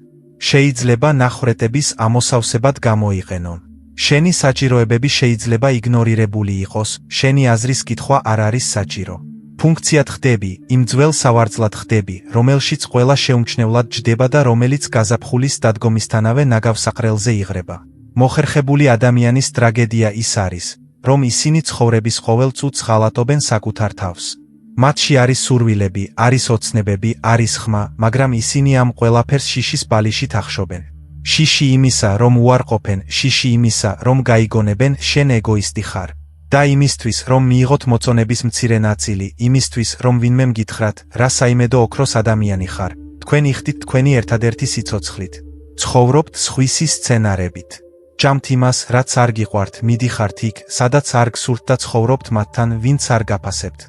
შეიძლება ნახრეტების ამოსავსებად გამოიყენონ. შენი საჭიროებები შეიძლება იგნორირებული იყოს, შენი აზრის კითხვა არ არის საჭირო. ფუნქციად ხდები, იმ ძველ სავარძლად ხდები, რომელშიც ყველა შეუმჩნევლად ჯდება და რომელიც გაზაფხულის დადგომისთანავე ნაგავსაყრელზე იღრება. მოხერხებული ადამიანის ტრაგედია ის არის, რომ ისინი ცხოვრების ყოველ წუთს ღალატობენ საკუთარ თავს. მათში არის სურვილები, არის ოცნებები, არის ხმა, მაგრამ ისინი ამ ყველაფერს შიშის ბალიშით ახშობენ. შიში იმისა, რომ უარყოფენ, შიში იმისა, რომ გაიგონებენ, შენ ეგოისტი ხარ. და იმისთვის, რომ მიიღოთ მოწონების მცირე ნაწილი, იმისთვის, რომ ვინმე მგითხრათ, რა საიმედო ოქროს ადამიანი ხარ, თქვენ იხდით თქვენი ერთადერთი სიცოცხლით. ცხოვრობთ სხვისი სცენარებით. ჭამთ იმას, რაც არ გიყვართ, მიდიხართ იქ, სადაც არ გსურთ და ცხოვრობთ მათთან, ვინც არ გაფასებთ.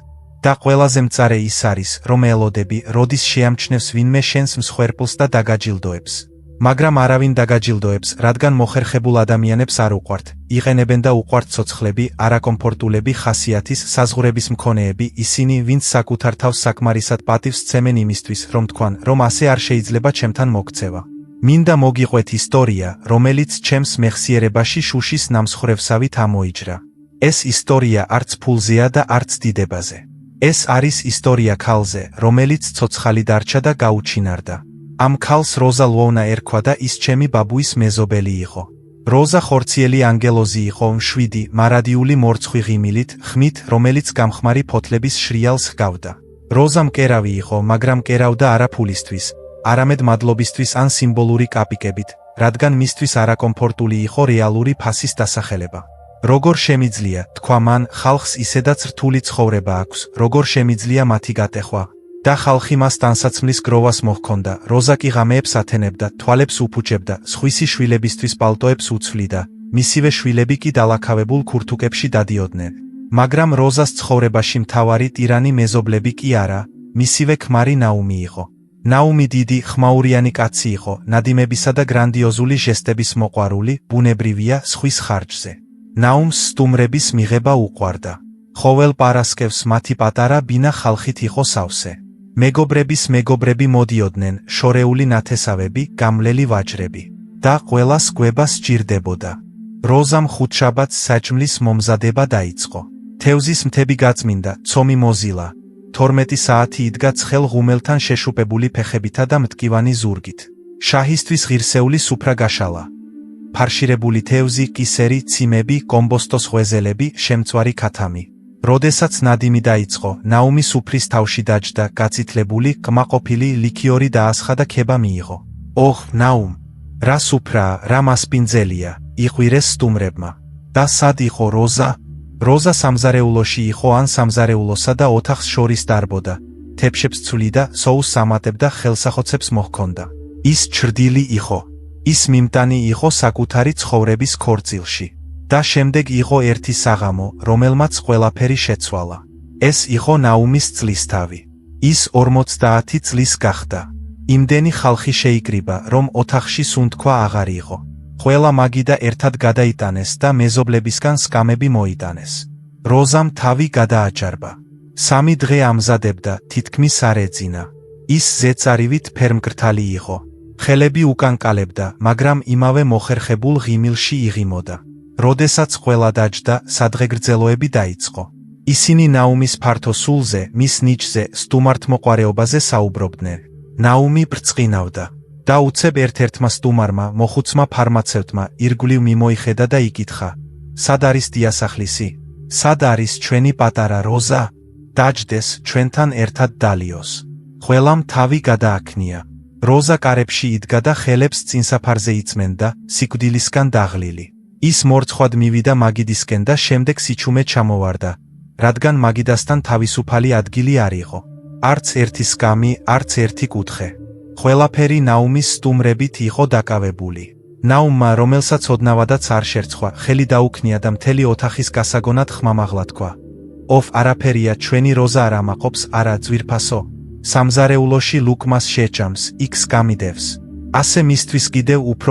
და ყველაზე მწარე ის არის, რომ ელოდები, როდის შეამჩნევს ვინმე შენს მსხვერპლს და დაგაჯილდოებს. მაგრამ არავინ დაგაჯილდოებს, რადგან მოხერხებულ ადამიანებს არ უყვართ, იყენებენ და უყვართ ცოცხლები, არაკომფორტულები ხასიათის, საზღვრების მქონეები, ისინი, ვინც საკუთარ თავს საკმარისად პატივს სცემენ იმისთვის, რომ თქვან, რომ ასე არ შეიძლება ჩემთან მოქცევა. მინდა მოგიყვეთ ისტორია, რომელიც ჩემს მეხსიერებაში შუშის ნამსხვრევსავით ამოიჯრა. ეს ისტორია არც ფულზეა და არც დიდებაზე. ეს არის ისტორია ქალზე, რომელიც ცოცხალი დარჩა და გაუჩინარდა. ამ ქალს როზა ლუონა ერქვა და ის ჩემი ბაბუის მეზობელი იყო. როზა ხორციელი ანგელოზი იყო, მშვიდი, მარადიული მორცხვი ღიმილით, ხმით, რომელიც გამხმარი ფოთლების შრიალს ჰგავდა. როზა მკერავი იყო, მაგრამ მკერავდა არა ფულისთვის, არამედ მადლობისთვის ან სიმბოლური კაპიკებით, რადგან მისთვის არაკომფორტული იყო რეალური ფასის დასახელება. როგორ შემიძლია, თქვა მან, ხალხს ისედაც რთული ცხოვრება აქვს, როგორ შემიძლია მათი გატეხვა. და ხალხი მას ტანსაცმლის გროვას მოჰქონდა, როზა კი ღამეებს ათენებდა, თვალებს უფუჭებდა, სხვისი შვილებისთვის პალტოებს უცვლიდა, მისივე შვილები კი დალაქავებულ ქურთუკებში დადიოდნენ. მაგრამ როზას ცხოვრებაში მთავარი ტირანი მეზობლები კი არა, მისივე ქმარი ნაუმი იყო. ნაუმი დიდი, ხმაურიანი კაცი იყო, ნადიმებისა და გრანდიოზული ჟესტების მოყვარული, ბუნებრივია სხვის ხარჯზე. ნაუმს სტუმრების მიღება უყვარდა. ყოველ პარასკევს მათი პატარა ბინა ხალხით იყო სავსე. მეგობრების მეგობრები მოდიოდნენ, შორეული ნათესავები, გამლელი ვაჭრები. და ყველას გვება სჭირდებოდა. როზამ ხუთშაბათს საჭმლის მომზადება დაიწყო. თევზის მთები გაწმინდა, ცომი მოზილა. 12 საათი იდგა ცხელ ღუმელთან შეშუპებული ფეხებითა და მტკივანი ზურგით. შაჰისთვის ღირსეული სუფრა გაშალა. ფარშირებული თევზი, კისერი, ციმები, კომბოსტოს ღვეზელები, შემწვარი ქათამი. როდესაც ნადიმი დაიწყო, ნაუმი სუფრის თავში დაჯდა, გაცითლებული, კმაყოფილი ლიქიორი დაასხა და ქება მიიღო. ოხ, ნაუმ, რა სუფრაა, რა მასპინძელია, იყვირეს სტუმრებმა. და სად იყო როზა? როზა სამზარეულოში იყო ან სამზარეულოსა და ოთახს შორის დარბოდა, თეფშებს ცვლიდა, სოუსს ამატებდა, ხელსახოცებს მოჰქონდა. ის ჩრდილი იყო. ის მიმტანი იყო საკუთარი ცხოვრების ქორწილში. და შემდეგ იყო ერთი საღამო, რომელმაც ყველაფერი შეცვალა. ეს იყო ნაუმის წლისთავი. ის 50 წლის გახდა. იმდენი ხალხი შეიკრიბა, რომ ოთახში სუნთქვა აღარ იყო. ყველა მაგიდა ერთად გადაიტანეს და მეზობლებისგან სკამები მოიტანეს. როზამ თავი გადააჯარბა. 3 დღე ამზადებდა, თითქმის არ ეძინა. ის ზეწარივით ფერმკრთალი იყო. ხელები უკანკალებდა, მაგრამ იმავე მოხერხებულ ღიმილში იღიმოდა. როდესაც ყველა დაჯდა, სადღეგრძელოები დაიწყო. ისინი ნაუმის ფართო სულზე, მის ნიჭზე, სტუმართმოყვარეობაზე საუბრობდნენ. ნაუმი ბრწყინავდა. და უცებ ერთ-ერთმა სტუმარმა, მოხუცმა ფარმაცევტმა ირგვლივ მიმოიხედა და იკითხა: სად არის დიასახლისი? სად არის ჩვენი პატარა როზა? დაჯდეს, ჩვენთან ერთად დალიოს. ყველამ თავი გადააქნია. როზა კარებში იდგა და ხელებს წინსაფარზე იწმენდა, სიკვდილისგან დაღლილი. ის მორცხვად მივიდა მაგიდისკენ და შემდეგ სიჩუმე ჩამოვარდა, რადგან მაგიდასთან თავისუფალი ადგილი არ იყო. არც ერთი სკამი, არც ერთი კუთხე. ყველაფერი ნაუმის სტუმრებით იყო დაკავებული. ნაუმმა, რომელსაც ოდნავადაც არ შერცხვა, ხელი დაუქნია და მთელი ოთახის გასაგონად ხმამაღლა თქვა: ოფ, არაფერია, ჩვენი როზა არ ამაყობს, არა ძვირფასო. სამზარეულოში ლუკმას შეჭამს, იქ სკამიდევს. ასე მისთვის კიდევ უფრო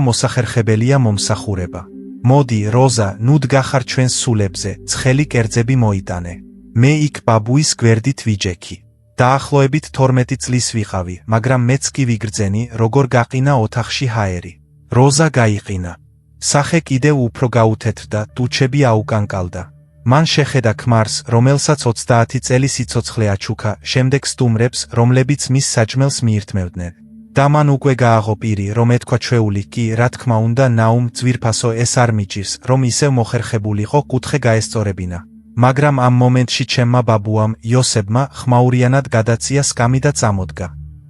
მოსახერხებელია მომსახურება. მოდი, როზა, ნუ დგახარ ჩვენს სულებზე, ცხელი კერძები მოიტანე. მე იქ ბაბუის გვერდით ვიჯექი. დაახლოებით 12 წლის ვიყავი, მაგრამ მეც კი ვიგრძენი, როგორ გაყინა ოთახში ჰაერი. როზა გაიყინა. სახე კიდევ უფრო გაუთეთრდა, ტუჩები აუკანკალდა. მან შეხედა ქმარს, რომელსაც 30 წელი სიცოცხლე აჩუქა, შემდეგ სტუმრებს, რომლებიც მის საჭმელს მიირთმევდნენ. და მან უკვე გააღო პირი, რომ ეთქვა ჩვეული კი, რა თქმა უნდა, ნაუმ, ძვირფასო, ეს არ მიჭირს, რომ ისევ მოხერხებულიყო კუთხე გაესწორებინა. მაგრამ ამ მომენტში ჩემმა ბაბუამ, იოსებმა, ხმაურიანად გადაცია სკამი და წამოდგა.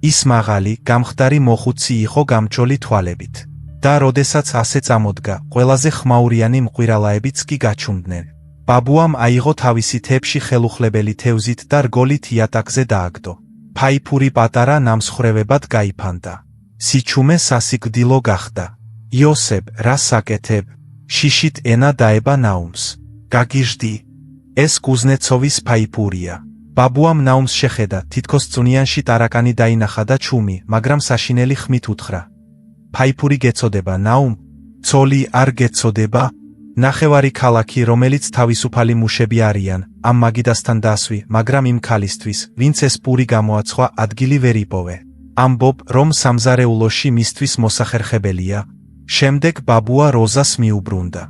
ის მაღალი, გამხდარი მოხუცი იყო გამჭოლი თვალებით. და როდესაც ასე წამოდგა, ყველაზე ხმაურიანი მყვირალაებიც კი გაჩუმდნენ. ბაბუამ აიღო თავისი თეფში ხელუხლებელი თევზით და რგოლით იატაკზე დააგდო. ფაიფური პატარა ნამსხვრევებად გაიფანტა. სიჩუმე სასიკვდილო გახდა. იოსებ, რა საკეთებ? შიშით ენა დაება ნაუმს. გაგიჟდი. ეს კუზნეცოვის ფაიფურია. ბაბუამ ნაუმს შეხედა, თითქოს წუნიანში ტარაკანი დაინახა და ჩუმი, მაგრამ საშინელი ხმით უთხრა: ფაიფური გეწოდება, ნაუმ? ცოლი არ გეწოდება? ნახევარი ქალაქი, რომელიც თავისუფალი მუშები არიან, ამ მაგიდასთან დასვი, მაგრამ იმ ქალისთვის, ვინც ეს პური გამოაცხვა, ადგილი ვერ იპოვე. ამბობ, რომ სამზარეულოში მისთვის მოსახერხებელია. შემდეგ ბაბუა როზას მიუბრუნდა.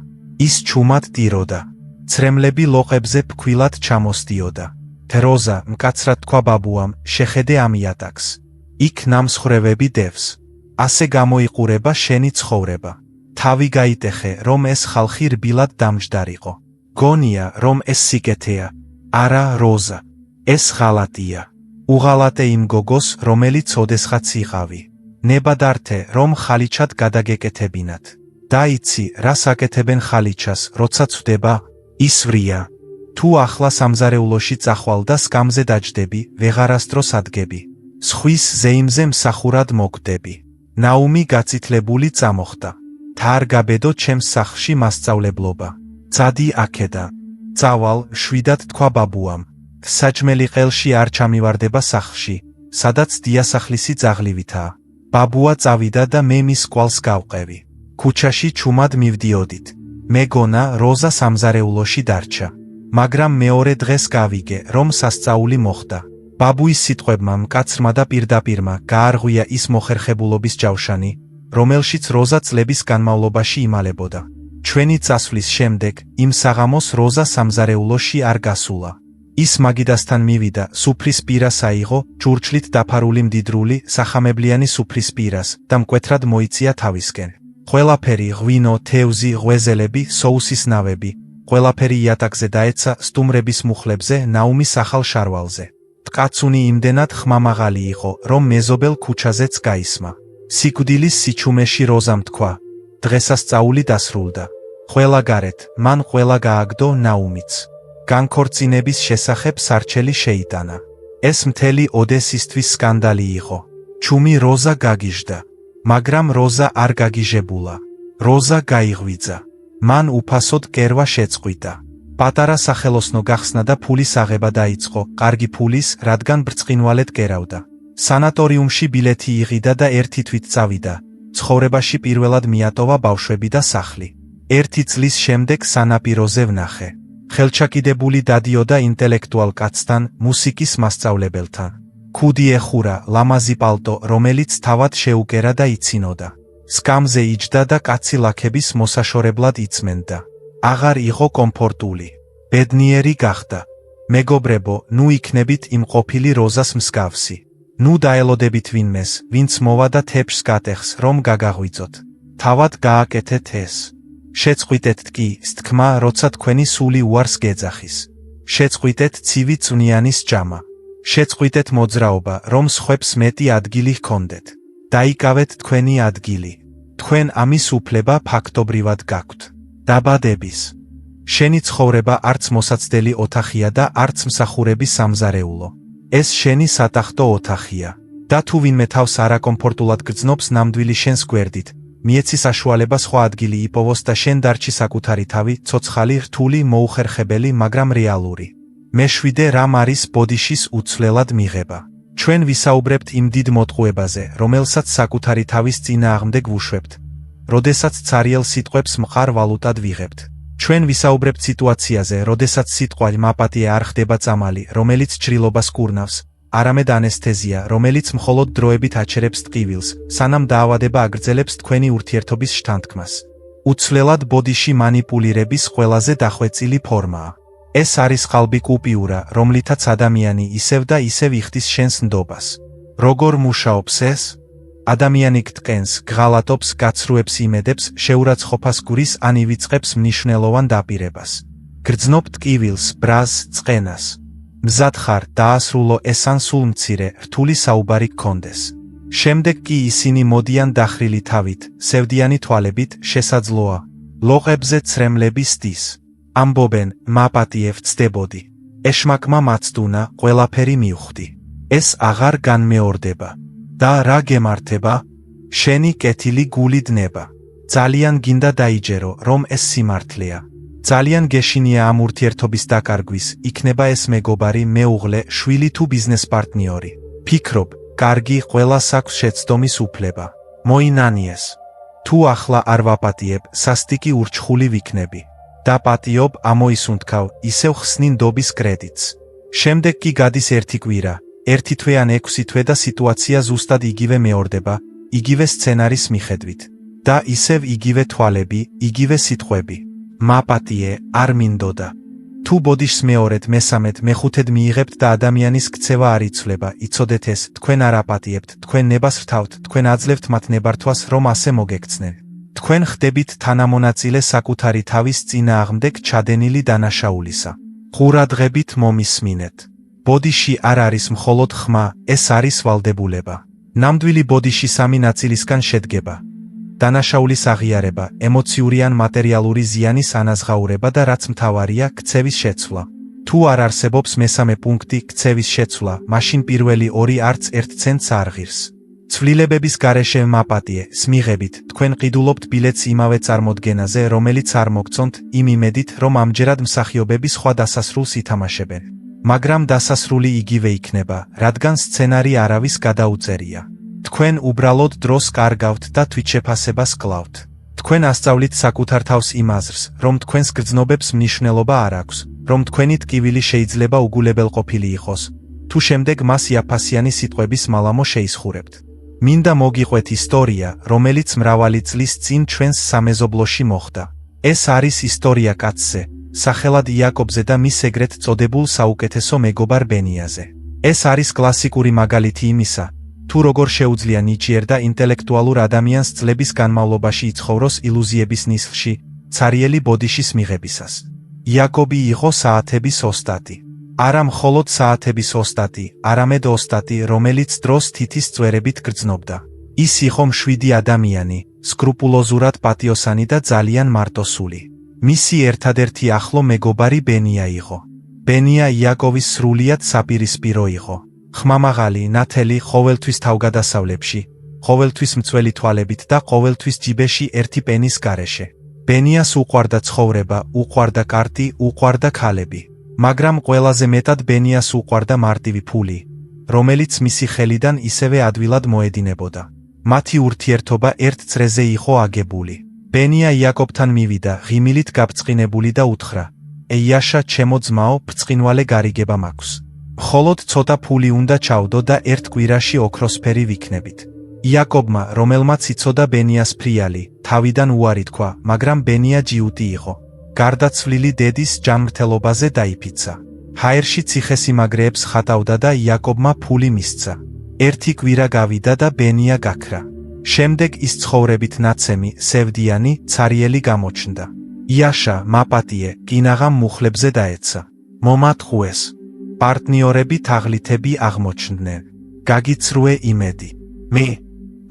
ის ჩუმად ტიროდა. ცრემლები ლოყებზე ფქვილად ჩამოსდიოდა. როზა, მკაცრად თქვა ბაბუამ, შეხედე ამ იატაკს. იქ ნამსხვრევები დევს. ასე გამოიყურება შენი ცხოვრება. თავი გაიტეხე, რომ ეს ხალხი რბილად დამჯდარიყო. გონია, რომ ეს სიკეთეა. არა, როზა. ეს ღალატია. უღალატე იმ გოგოს, რომელიც ოდესღაც იყავი. ნებადართე, რომ ხალიჩად გადაგეკეთებინათ. და იცი, რა საკეთებენ ხალიჩას, როცა ცვდება? ისვრია. თუ ახლა სამზარეულოში წახვალ და სკამზე დაჯდები, ვეღარასდროს ადგები. სხვის ზეიმზე მსახურად მოკვდები. ნაუმი გაცითლებული წამოხდა. თარ გაბედო ჩემს სახლში მასწავლებლობა. წადი აქედა. წავალ, შვიდად თქვა ბაბუამ. საჭმელი ყელში არ ჩამივარდება სახლში. სადაც დიასახლისი ძაღლივითაა. ბაბუა წავიდა და მე მის კვალს გავყევი. ქუჩაში ჩუმად მივდიოდით. მეგონა როზა სამზარეულოში დარჩა. მაგრამ მეორე დღეს გავიგე, რომ სასწაული მოხდა. ბაბუის სიტყვებმა მკაცრმა და პირდაპირმა გაარღვია ის მოხერხებულობის ჯავშანი, რომელშიც როზა წლების განმავლობაში იმალებოდა. ჩვენი წასვლის შემდეგ იმ საღამოს როზა სამზარეულოში არ გასულა. ის მაგიდასთან მივიდა, სუფრის პირას აიღო, ჭურჭლით დაფარული მდიდრული, სახამებლიანი სუფრის პირას და მკვეთრად მოიწია თავისკენ. ყველაფერი ღვინო, თევზი, ღვეზელები, სოუსის ნავები, ყველაფერი იატაკზე დაეცა სტუმრების მუხლებზე, ნაუმის ახალ შარვალზე. ტკაცუნი იმდენად ხმამაღალი იყო, რომ მეზობელ ქუჩაზეც გაისმა. სიკვდილის სიჩუმეში როზამ თქვა: დღესასწაული დასრულდა. ყველა გარეთ, მან ყველა გააგდო ნაუმიც. განქორწინების შესახებ სარჩელი შეიტანა. ეს მთელი ოდესისთვის სკანდალი იყო. ჩუმი როზა გაგიჟდა. მაგრამ როზა არ გაგიჟებულა. როზა გაიღვიძა. მან უფასოდ კერვა შეწყვიტა. პატარა სახელოსნო გახსნა და ფულის აღება დაიწყო, კარგი ფულის, რადგან ბრწყინვალედ კერავდა. სანატორიუმში ბილეთი იღიდა და ერთი თვით წავიდა. ცხოვრებაში პირველად მიატოვა ბავშვები და სახლი. 1 წლის შემდეგ სანაპიროზე ვნახე. ხელჩაკიდებული დადიოდა ინტელექტუალ კაცთან, მუსიკის მასწავლებელთან. ქუდი ეხურა, ლამაზი პალტო, რომელიც თავად შეუკერა და იცინოდა. სკამზე იჯდა და კაცი ლაქების მოსაშორებლად იწმენდა. აღარ იყო კომფორტული. ბედნიერი გახდა. მეგობრებო, ნუ იქნებით იმყოფილი როზას მსგავსი. ნუ დაელოდებით ვინმეს, ვინც მოვა და თეფშს გატეხს, რომ გაგაღვიძოთ. თავად გააკეთეთ ეს. შეწყვიტეთ კი თქმა, როცა თქვენი სული უარს გეძახის. შეწყვიტეთ ცივი წვნიანის ჯამა. შეწყვიტეთ მოძრაობა, რომ სხვებს მეტი ადგილი ჰქონდეთ. დაიკავეთ თქვენი ადგილი. თქვენ ამის უფლება ფაქტობრივად გაქვთ. დაბადების. შენი ცხოვრება არც მოსაცდელი ოთახია და არც მსახურების სამზარეულო. ეს შენი სატახტო ოთახია. და თუ ვინმე თავს არაკომფორტულად გრძნობს ნამდვილი შენს გვერდით, მიეცი საშუალება სხვა ადგილი იპოვოს და შენ დარჩი საკუთარი თავი, ცოცხალი, რთული, მოუხერხებელი, მაგრამ რეალური. მეშვიდე რამ არის ბოდიშის უცვლელად მიღება. ჩვენ ვისაუბრებთ იმ დიდ მოტყუებაზე, რომელსაც საკუთარი თავის წინააღმდეგ ვუშვებთ. როდესაც ცარიელ სიტყვებს მყარ ვალუტად ვიღებთ. ჩვენ ვისაუბრებთ სიტუაციაზე, როდესაც სიტყვა მაპატია არ ხდება წამალი, რომელიც ჭრილობას კურნავს, არამედ ანესთეზია, რომელიც მხოლოდ დროებით აჩერებს ტყივილს, სანამ დაავადება აგრძელებს თქვენი ურთიერთობის შთანთქმას. უცვლელად ბოდიში მანიპულირების ყველაზე დახვეწილი ფორმაა. ეს არის ხალბი კუპიურა, რომლითაც ადამიანი ისევ და ისევ იხდის შენს ნდობას. როგორ მუშაობს ეს? ადამიანი გტკენს, გღალატობს, გაცრუებს, იმედებს, შეურაცხყოფას გურის ან ივიწყებს მნიშვნელოვან დაპირებას. გრძნობ ტკივილს, ბრაზს, წყენას. მზად ხარ, დაასრულო ეს ან სულ მცირე, რთული საუბარი გქონდეს. შემდეგ კი ისინი მოდიან დახრილი თავით, სევდიანი თვალებით, შესაძლოა. ლოყებზე ცრემლები სტის. ამბობენ, მაპატიე ვწდებოდი. ეშმაკმა მაცდუნა, ყველაფერი მივხვდი. ეს აღარ განმეორდება. და რა გემართება? შენი კეთილი გული დნება. ძალიან გინდა დაიჯერო, რომ ეს სიმართლეა. ძალიან გეშინია ამ ურთიერთობის დაკარგვის, იქნება ეს მეგობარი, მეუღლე, შვილი თუ ბიზნეს პარტნიორი. ფიქრობ, კარგი, ყველას აქვს შეცდომის უფლება. მოინანიეს. თუ ახლა არ ვაპატიებ, სასტიკი ურჩხული ვიქნები. და პატიობ, ამოისუნთქავ, ისევ ხსნი ნდობის კრედიტს. შემდეგ კი გადის ერთი კვირა, 1 თვე ან 6 თვე და სიტუაცია ზუსტად იგივე მეორდება, იგივე სცენარის მიხედვით. და ისევ იგივე თვალები, იგივე სიტყვები. მაპატიე, არ მინდოდა. თუ ბოდიშს მეორედ, მესამედ, მეხუთედ მიიღებთ და ადამიანის ქცევა არ იცვლება, იცოდეთ ეს, თქვენ არ აპატიებთ, თქვენ ნებას რთავთ, თქვენ აძლევთ მათ ნებართვას, რომ ასე მოგექცნენ. თქვენ ხდებით თანამონაწილე საკუთარი თავის წინააღმდეგ ჩადენილი დანაშაულისა. ყურადღებით მომისმინეთ. ბოდიში არ არის მხოლოდ ხმა, ეს არის ვალდებულება. ნამდვილი ბოდიში 3 ნაწილისგან შედგება. დანაშაულის აღიარება, ემოციური ან მატერიალური ზიანის ანაზღაურება და რაც მთავარია, ქცევის შეცვლა. თუ არ არსებობს მესამე პუნქტი, ქცევის შეცვლა, მაშინ პირველი 2 არც 1 ცენტს არ ღირს. ცვლილებების გარეშე მაპატიე, მიღებით, თქვენ ყიდულობთ ბილეთს იმავე წარმოდგენაზე, რომელიც არ მოგწონთ, იმ იმედით, რომ ამჯერად მსახიობები სხვა დასასრულს ითამაშებენ. მაგრამ დასასრული იგივე იქნება, რადგან სცენარი არავის გადაუწერია. თქვენ უბრალოდ დროს კარგავთ და თვითშეფასებას კლავთ. თქვენ ასწავლით საკუთარ თავს იმ აზრს, რომ თქვენს გრძნობებს მნიშვნელობა არ აქვს, რომ თქვენი ტკივილი შეიძლება უგულებელყოფილი იყოს, თუ შემდეგ მას იაფასიანი სიტყვების მალამო შეისხურებთ. მინდა მოგიყვეთ ისტორია, რომელიც მრავალი წლის წინ ჩვენს სამეზობლოში მოხდა. ეს არის ისტორია კაცზე, სახელად იაკობზე და მის ეგრეთ წოდებულ საუკეთესო მეგობარ ბენიაზე. ეს არის კლასიკური მაგალითი იმისა, თუ როგორ შეუძლია ნიჭიერ და ინტელექტუალურ ადამიანს წლების განმავლობაში იცხოვროს ილუზიების ნისლში, ცარიელი ბოდიშის მიღებისას. იაკობი იყო საათების ოსტატი. არა მხოლოდ საათების ოსტატი, არამედ ოსტატი, რომელიც დროს თითის წვერებით გრძნობდა. ის იყო მშვიდი ადამიანი, სკრუპულოზურად პატიოსანი და ძალიან მარტოსული. მისი ერთადერთი ახლო მეგობარი ბენია იყო. ბენია იაკოვის სრულიად საპირისპირო იყო. ხმამაღალი, ნათელი, ყოველთვის თავგადასავლებში, ყოველთვის მცველი თვალებით და ყოველთვის ჯიბეში ერთი პენის გარეშე. ბენიას უყვარდა ცხოვრება, უყვარდა კარტი, უყვარდა ქალები. მაგრამ ყველაზე მეტად ბენიას უყვარდა მარტივი ფული, რომელიც მისი ხელიდან ისევე ადვილად მოედინებოდა. მათი ურთიერთობა ერთ წრეზე იყო აგებული. ბენია იაკობთან მივიდა, ღიმილით გაბრწყინებული და უთხრა: „ეიაშა, ჩემო ძმაო, ბრწყინვალე გარიგება მაქვს. მხოლოდ ცოტა ფული უნდა ჩავდო და ერთ კვირაში ოქროსფერი ვიქნებით." იაკობმა, რომელმაც იცოდა ბენიას ფრიალი, თავიდან უარი თქვა, მაგრამ ბენია ჯიუტი იყო. გარდაცვლილი დედის ჯანმრთელობაზე დაიფიცა. ჰაერში ციხესიმაგრეებს ხატავდა და იაკობმა ფული მისცა. ერთი კვირა გავიდა და ბენია გაქრა. შემდეგ ის ცხოვრებით ნაცემი, სევდიანი, ცარიელი გამოჩნდა. იაშა, მაპატიე, კინაღამ მუხლებზე დაეცა. მომატყუეს. პარტნიორები თაღლითები აღმოჩნდნენ. გაგიცრუე იმედი. მე.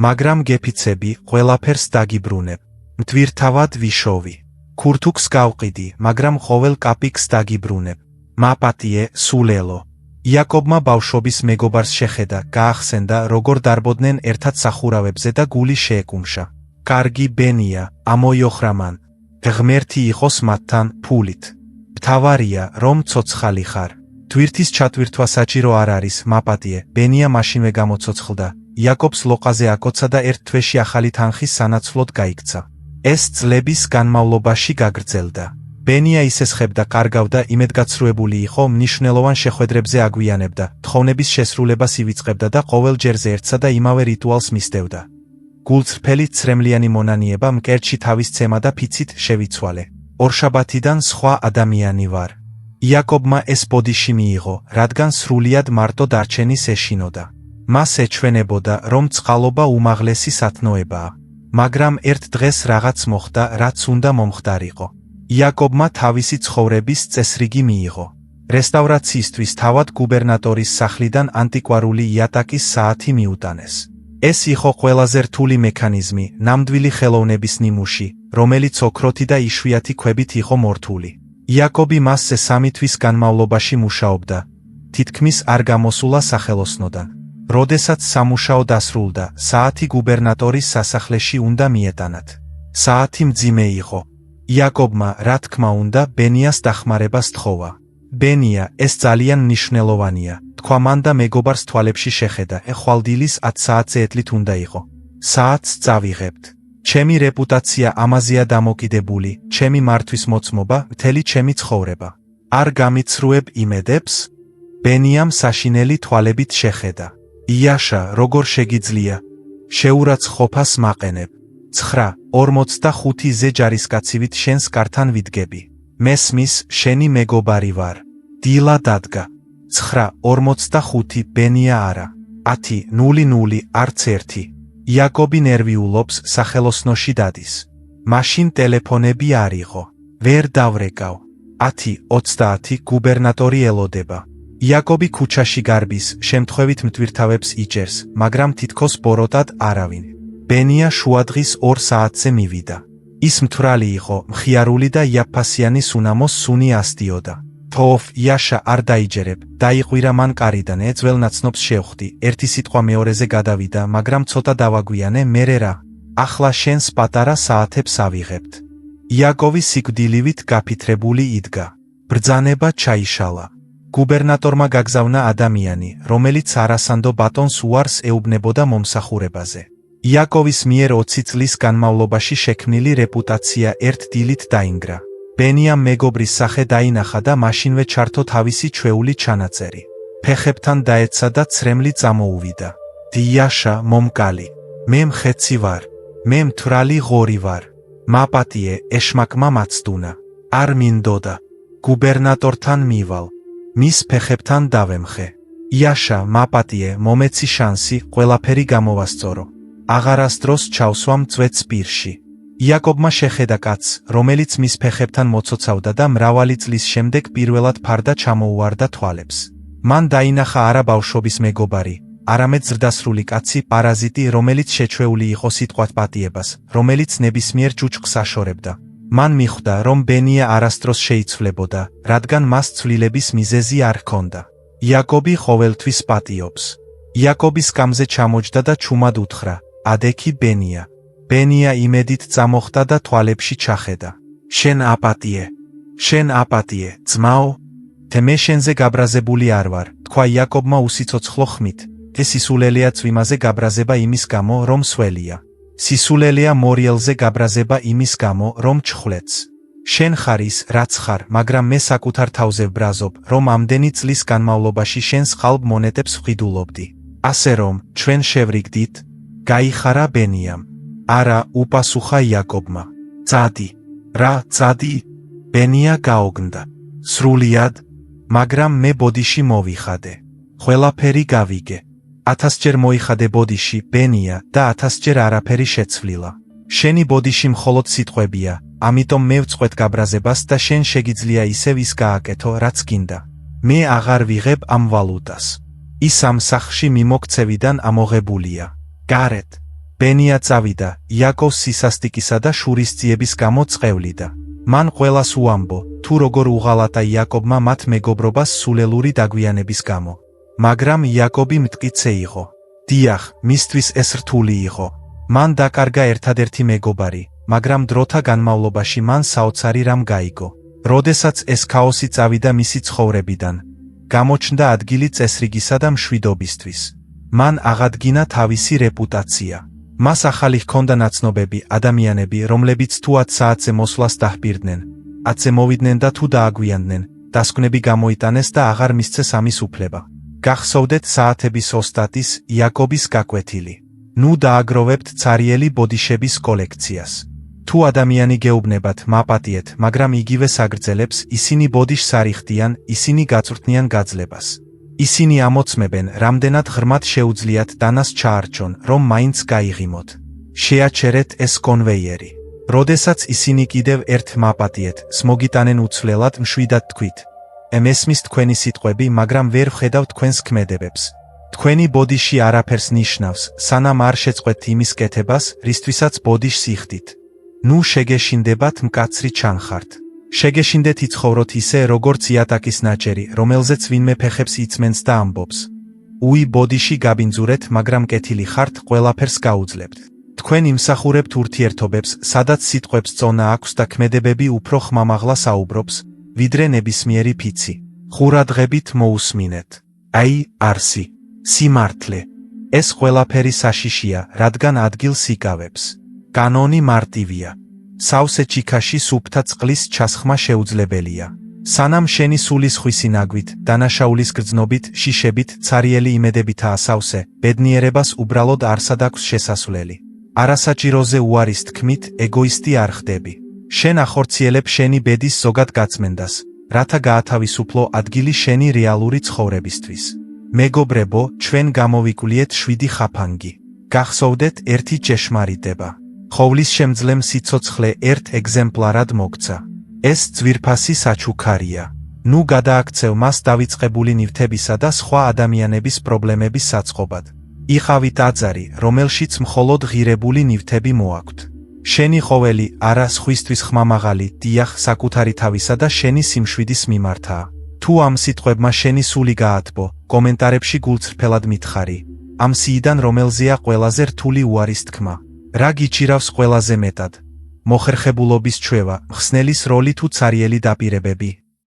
მაგრამ გეფიცები, ყველაფერს დაგიბრუნებ. მტვირთავად ვიშოვი. ქურთუქს გავყიდი, მაგრამ ყოველ კაპიკს დაგიბრუნებ. მაპატიე, სულელო. იაკობმა ბავშვობის მეგობარს შეხედა, გაახსენდა, როგორ დარბოდნენ ერთად სახურავებზე და გული შეეკუმშა. კარგი ბენია, ამოიოხრა მან. ღმერთი იყოს მათთან, ფულით. მთავარია, რომ ცოცხალი ხარ. თვირთის ჩატვირთვა საჭირო არ არის, მაპატიე. ბენია მაშინვე გამოცოცხლდა. იაკობს ლოყაზე აკოცა და ერთ თვეში ახალი თანხის სანაცვლოდ გაიქცა. ეს წლების განმავლობაში გაგრძელდა. ბენია ისესხებდა, კარგავდა, იმედგაცრუებული იყო, მნიშვნელოვან შეხვედრებზე აგვიანებდა, თხოვნების შესრულებას ივიწყებდა და ყოველ ჯერზე ერთსა და იმავე რიტუალს მისდევდა. გულწრფელი ცრემლიანი მონანიება, მკერდში თავის ცემა და ფიცით შევიცვალე. ორშაბათიდან სხვა ადამიანი ვარ. იაკობმა ეს ბოდიში მიიღო, რადგან სრულიად მარტო დარჩენის ეშინოდა. მას ეჩვენებოდა, რომ წყალობა უმაღლესი სათნოებაა. მაგრამ ერთ დღეს რაღაც მოხდა, რაც უნდა მომხდარიყო. იაკობმა თავისი ცხოვრების წესრიგი მიიღო. რესტავრაციისთვის თავად გუბერნატორის სახლიდან ანტიკვარული იატაკის საათი მიუტანეს. ეს იყო ყველაზე რთული მექანიზმი, ნამდვილი ხელოვნების ნიმუში, რომელიც ოქროთი და იშვიათი ქვებით იყო მორთული. იაკობი მასზე 3 თვის განმავლობაში მუშაობდა. თითქმის არ გამოსულა სახელოსნოდან. როდესაც სამუშაო დასრულდა, საათი გუბერნატორის სასახლეში უნდა მიეტანათ. საათი მძიმე იყო. იაკობმა, რა თქმა უნდა, ბენიას დახმარებას თხოვა. ბენია, ეს ძალიან მნიშვნელოვანია, თქვა მან და მეგობარს თვალებში შეხედა, ხვალდილის 10 საათზე ეთლით უნდა იყო. საათს წავიღებთ. ჩემი რეპუტაცია ამაზეა დამოკიდებული, ჩემი მართვის მოწმობა, მთელი ჩემი ცხოვრება. არ გამიცრუებ იმედებს? ბენიამ საშინელი თვალებით შეხედა. იაშა, როგორ შეგიძლია? შეურაცხყოფას მაყენებ. 9:45-ზე ჯარისკაცივით შენს კართან ვიდგები. მესმის, შენი მეგობარი ვარ. დილა დადგა. 9:45 ბენია არა. 10:00 არც ერთი. იაკობი ნერვიულობს, სახელოსნოში დადის. მაშინ ტელეფონები არ იყო. ვერ დავრეკავ. 10:30 გუბერნატორი ელოდება. იაკობი ქუჩაში გარბის, შემთხვევით მტვირთავებს იჭერს, მაგრამ თითქოს ბოროტად არავინ. ბენია შუადღის 2 საათზე მივიდა. ის მთვრალი იყო, მხიარული და იაფფასიანი სუნამოს სუნი ასდიოდა. თოფ, იაშა, არ დაიჯერებ, დაიყვირა მან კარიდან, ძველ ნაცნობს შევხვდი, ერთი სიტყვა მეორეზე გადავიდა, მაგრამ ცოტა დავაგვიანე, მერე რა? ახლა შენს პატარა საათებს ავიღებთ. იაკოვი სიკვდილივით გაფითრებული იდგა. ბრძანება ჩაიშალა. გუბერნატორმა გაგზავნა ადამიანი, რომელიც არასანდო ბატონს უარს ეუბნებოდა მომსახურებაზე. იაკოვის მიერ 20 წლის განმავლობაში შექმნილი რეპუტაცია ერთ დილით დაინგრა. ბენიამ მეგობრის სახე დაინახა და მაშინვე ჩართო თავისი ჩვეული ჩანაწერი. ფეხებთან დაეცა და ცრემლი წამოუვიდა. დიაშა, მომკალი, მე მხეცი ვარ, მე მთვრალი ღორი ვარ. მაპატიე, ეშმაკმა მაცდუნა. არ მინდოდა. გუბერნატორთან მივალ. მის ფეხებთან დავემხე. იაშა, მაპატიე, მომეცი შანსი, ყველაფერი გამოვასწორო. აღარასდროს ჩავსვამ წვეთს პირში. იაკობმა შეხედა კაცს, რომელიც მის ფეხებთან მოცოცავდა და მრავალი წლის შემდეგ პირველად ფარდა ჩამოუვარდა თვალებს. მან დაინახა არა ბავშვობის მეგობარი, არამედ ზრდასრული კაცი, პარაზიტი, რომელიც შეჩვეული იყო სიტყვათ პატიებას, რომელიც ნებისმიერ ჯუჯყს აშორებდა. მან მიხვდა, რომ ბენია არასდროს შეიცვლებოდა, რადგან მას ცვლილების მიზეზი არ ჰქონდა. იაკობი ყოველთვის პატიობს. იაკობი სკამზე ჩამოჯდა და ჩუმად უთხრა: ადექი ბენია. ბენია იმედით წამოხდა და თვალებში ჩახედა. შენ აპატიე. შენ აპატიე, ძმაო? թե მე შენზე გაბრაზებული არ ვარ, თქვა იაკობმა უსიცოცხლო ხმით. ეს სისულელია წვიმაზე გაბრაზება იმის გამო, რომ სველია. სისულელია მორიელზე გაბრაზება იმის გამო, რომ ჩხვლეთს. შენ ხარ ის, რაც ხარ, მაგრამ მე საკუთარ თავზე ვბრაზობ, რომ ამდენი წლის განმავლობაში შენს ხალბ მონეტებს ვყიდულობდი. ასე რომ, ჩვენ შევრიგდით? გაიხარა ბენიამ. არა, უპასუხა იაკობმა. წადი. რა, წადი? ბენია გაოგნდა. სრულიად? მაგრამ მე ბოდიში მოვიხადე. ყველაფერი გავიგე. 1000-ჯერ მოიხადე ბოდიში, ბენია, და 1000-ჯერ არაფერი შეცვლილა. შენი ბოდიში მხოლოდ სიტყვებია, ამიტომ მე ვწყვეტ გაბრაზებას და შენ შეგიძლია ისევ ის გააკეთო, რაც გინდა. მე აღარ ვიღებ ამ ვალუტას. ის ამ სახლში მიმოქცევიდან ამოღებულია. გარეთ. ბენია წავიდა, იაკოვს სისასტიკისა და შურისძიების გამო წყევლიდა. მან ყველას უამბო, თუ როგორ უღალატა იაკობმა მათ მეგობრობას სულელური დაგვიანების გამო. მაგრამ იაკობი მტკიცე იყო. დიახ, მისთვის ეს რთული იყო. მან დაკარგა ერთადერთი მეგობარი, მაგრამ დროთა განმავლობაში მან საოცარი რამ გაიგო. როდესაც ეს ქაოსი წავიდა მისი ცხოვრებიდან, გამოჩნდა ადგილი წესრიგისა და მშვიდობისთვის. მან აღადგინა თავისი რეპუტაცია. მას ახალი ჰქონდა ნაცნობები, ადამიანები, რომლებიც თუ 10 საათზე მოსვლას დაჰპირდნენ, 10-ზე მოვიდნენ და თუ დააგვიანდნენ, დასკვნები გამოიტანეს და აღარ მისცეს ამის უფლება. გახსოვდეთ საათების ოსტატის, იაკობის გაკვეთილი. ნუ დააგროვებთ ცარიელი ბოდიშების კოლექციას. თუ ადამიანი გეუბნებათ, მაპატიეთ, მაგრამ იგივე საგრძელებს, ისინი ბოდიშს არ იხდიან, ისინი გაწვრთნიან გაძლებას. ისინი ამოწმებენ, რამდენად ღრმად შეუძლიათ დანას ჩაარჩონ, რომ მაინც გაიღიმოთ. შეაჩერეთ ეს კონვეიერი. როდესაც ისინი კიდევ ერთ მაპატიეთ, მოგიტანენ უცვლელად, მშვიდად თქვით. მესმის თქვენი სიტყვები, მაგრამ ვერ ვხედავ თქვენს ქმედებებს. თქვენი ბოდიში არაფერს ნიშნავს, სანამ არ შეწყვეტთ იმის კეთებას, რისთვისაც ბოდიშს იხდით. ნუ შეგეშინდებათ მკაცრი ჩანხართ. შეგეშინდეთ იცხოვროთ ისე, როგორც იატაკის ნაჭერი, რომელზეც ვინმე ფეხებს იწმენს და ამბობს. უი ბოდიში გაბინძურეთ, მაგრამ კეთილი ხართ, ყველაფერს გაუძლებთ. თქვენ იმსახურებთ ურთიერთობებს, სადაც სიტყვებს წონა აქვს და ქმედებები უფრო ხმამაღლა საუბრობს, ვიდრე ნებისმიერი ფიცი. ხურადღებით მოусმინეთ. აი, არსი. სიმართლე. ეს ყველაფერი საშიშია, რადგან ადგილს იკავებს. კანონი მარტივია. სავსე ჩიქაში სუფთა წყლის ჩასხმა შეუძლებელია. სანამ შენი სული სხვისი ნაგვით, დანაშაულის გრძნობით, შიშებით, ცარიელი იმედებითაა სავსე, ბედნიერებას უბრალოდ არსად აქვს შესასვლელი. არასაჭიროზე უარის თქმით, ეგოისტი არ ხდები. შენ ახორციელებ შენი ბედის ზოგად გაწმენდას, რათა გაათავისუფლო ადგილი შენი რეალური ცხოვრებისთვის. მეგობრებო, ჩვენ გამოვიკვლიეთ 7 ხაფანგი. გახსოვდეთ ერთი ჭეშმარიტება. ხოვლის შემძლემ სიცოცხლე ერთ ეგზემპლარად მოგცა. ეს ძვირფასი საჩუქარია. ნუ გადააქცევ მას დავიწყებული ნივთებისა და სხვა ადამიანების პრობლემების საწყობად. იყავი ტაძარი, რომელშიც მხოლოდ ღირებული ნივთები მოაქვთ. შენი ყოველი არა სხვისთვის ხმამაღალი, დიახ, საკუთარი თავისა და შენი სიმშვიდის მიმართაა. თუ ამ სიტყვებმა შენი სული გაათბო, კომენტარებში გულწრფელად მითხარი. ამ სიიდან რომელზეა ყველაზე რთული უარის თქმა. რა გიჭირავს ყველაზე მეტად? მოხერხებულობის ჩვევა, მხსნელის როლი თუ ცარიელი დაპირებები?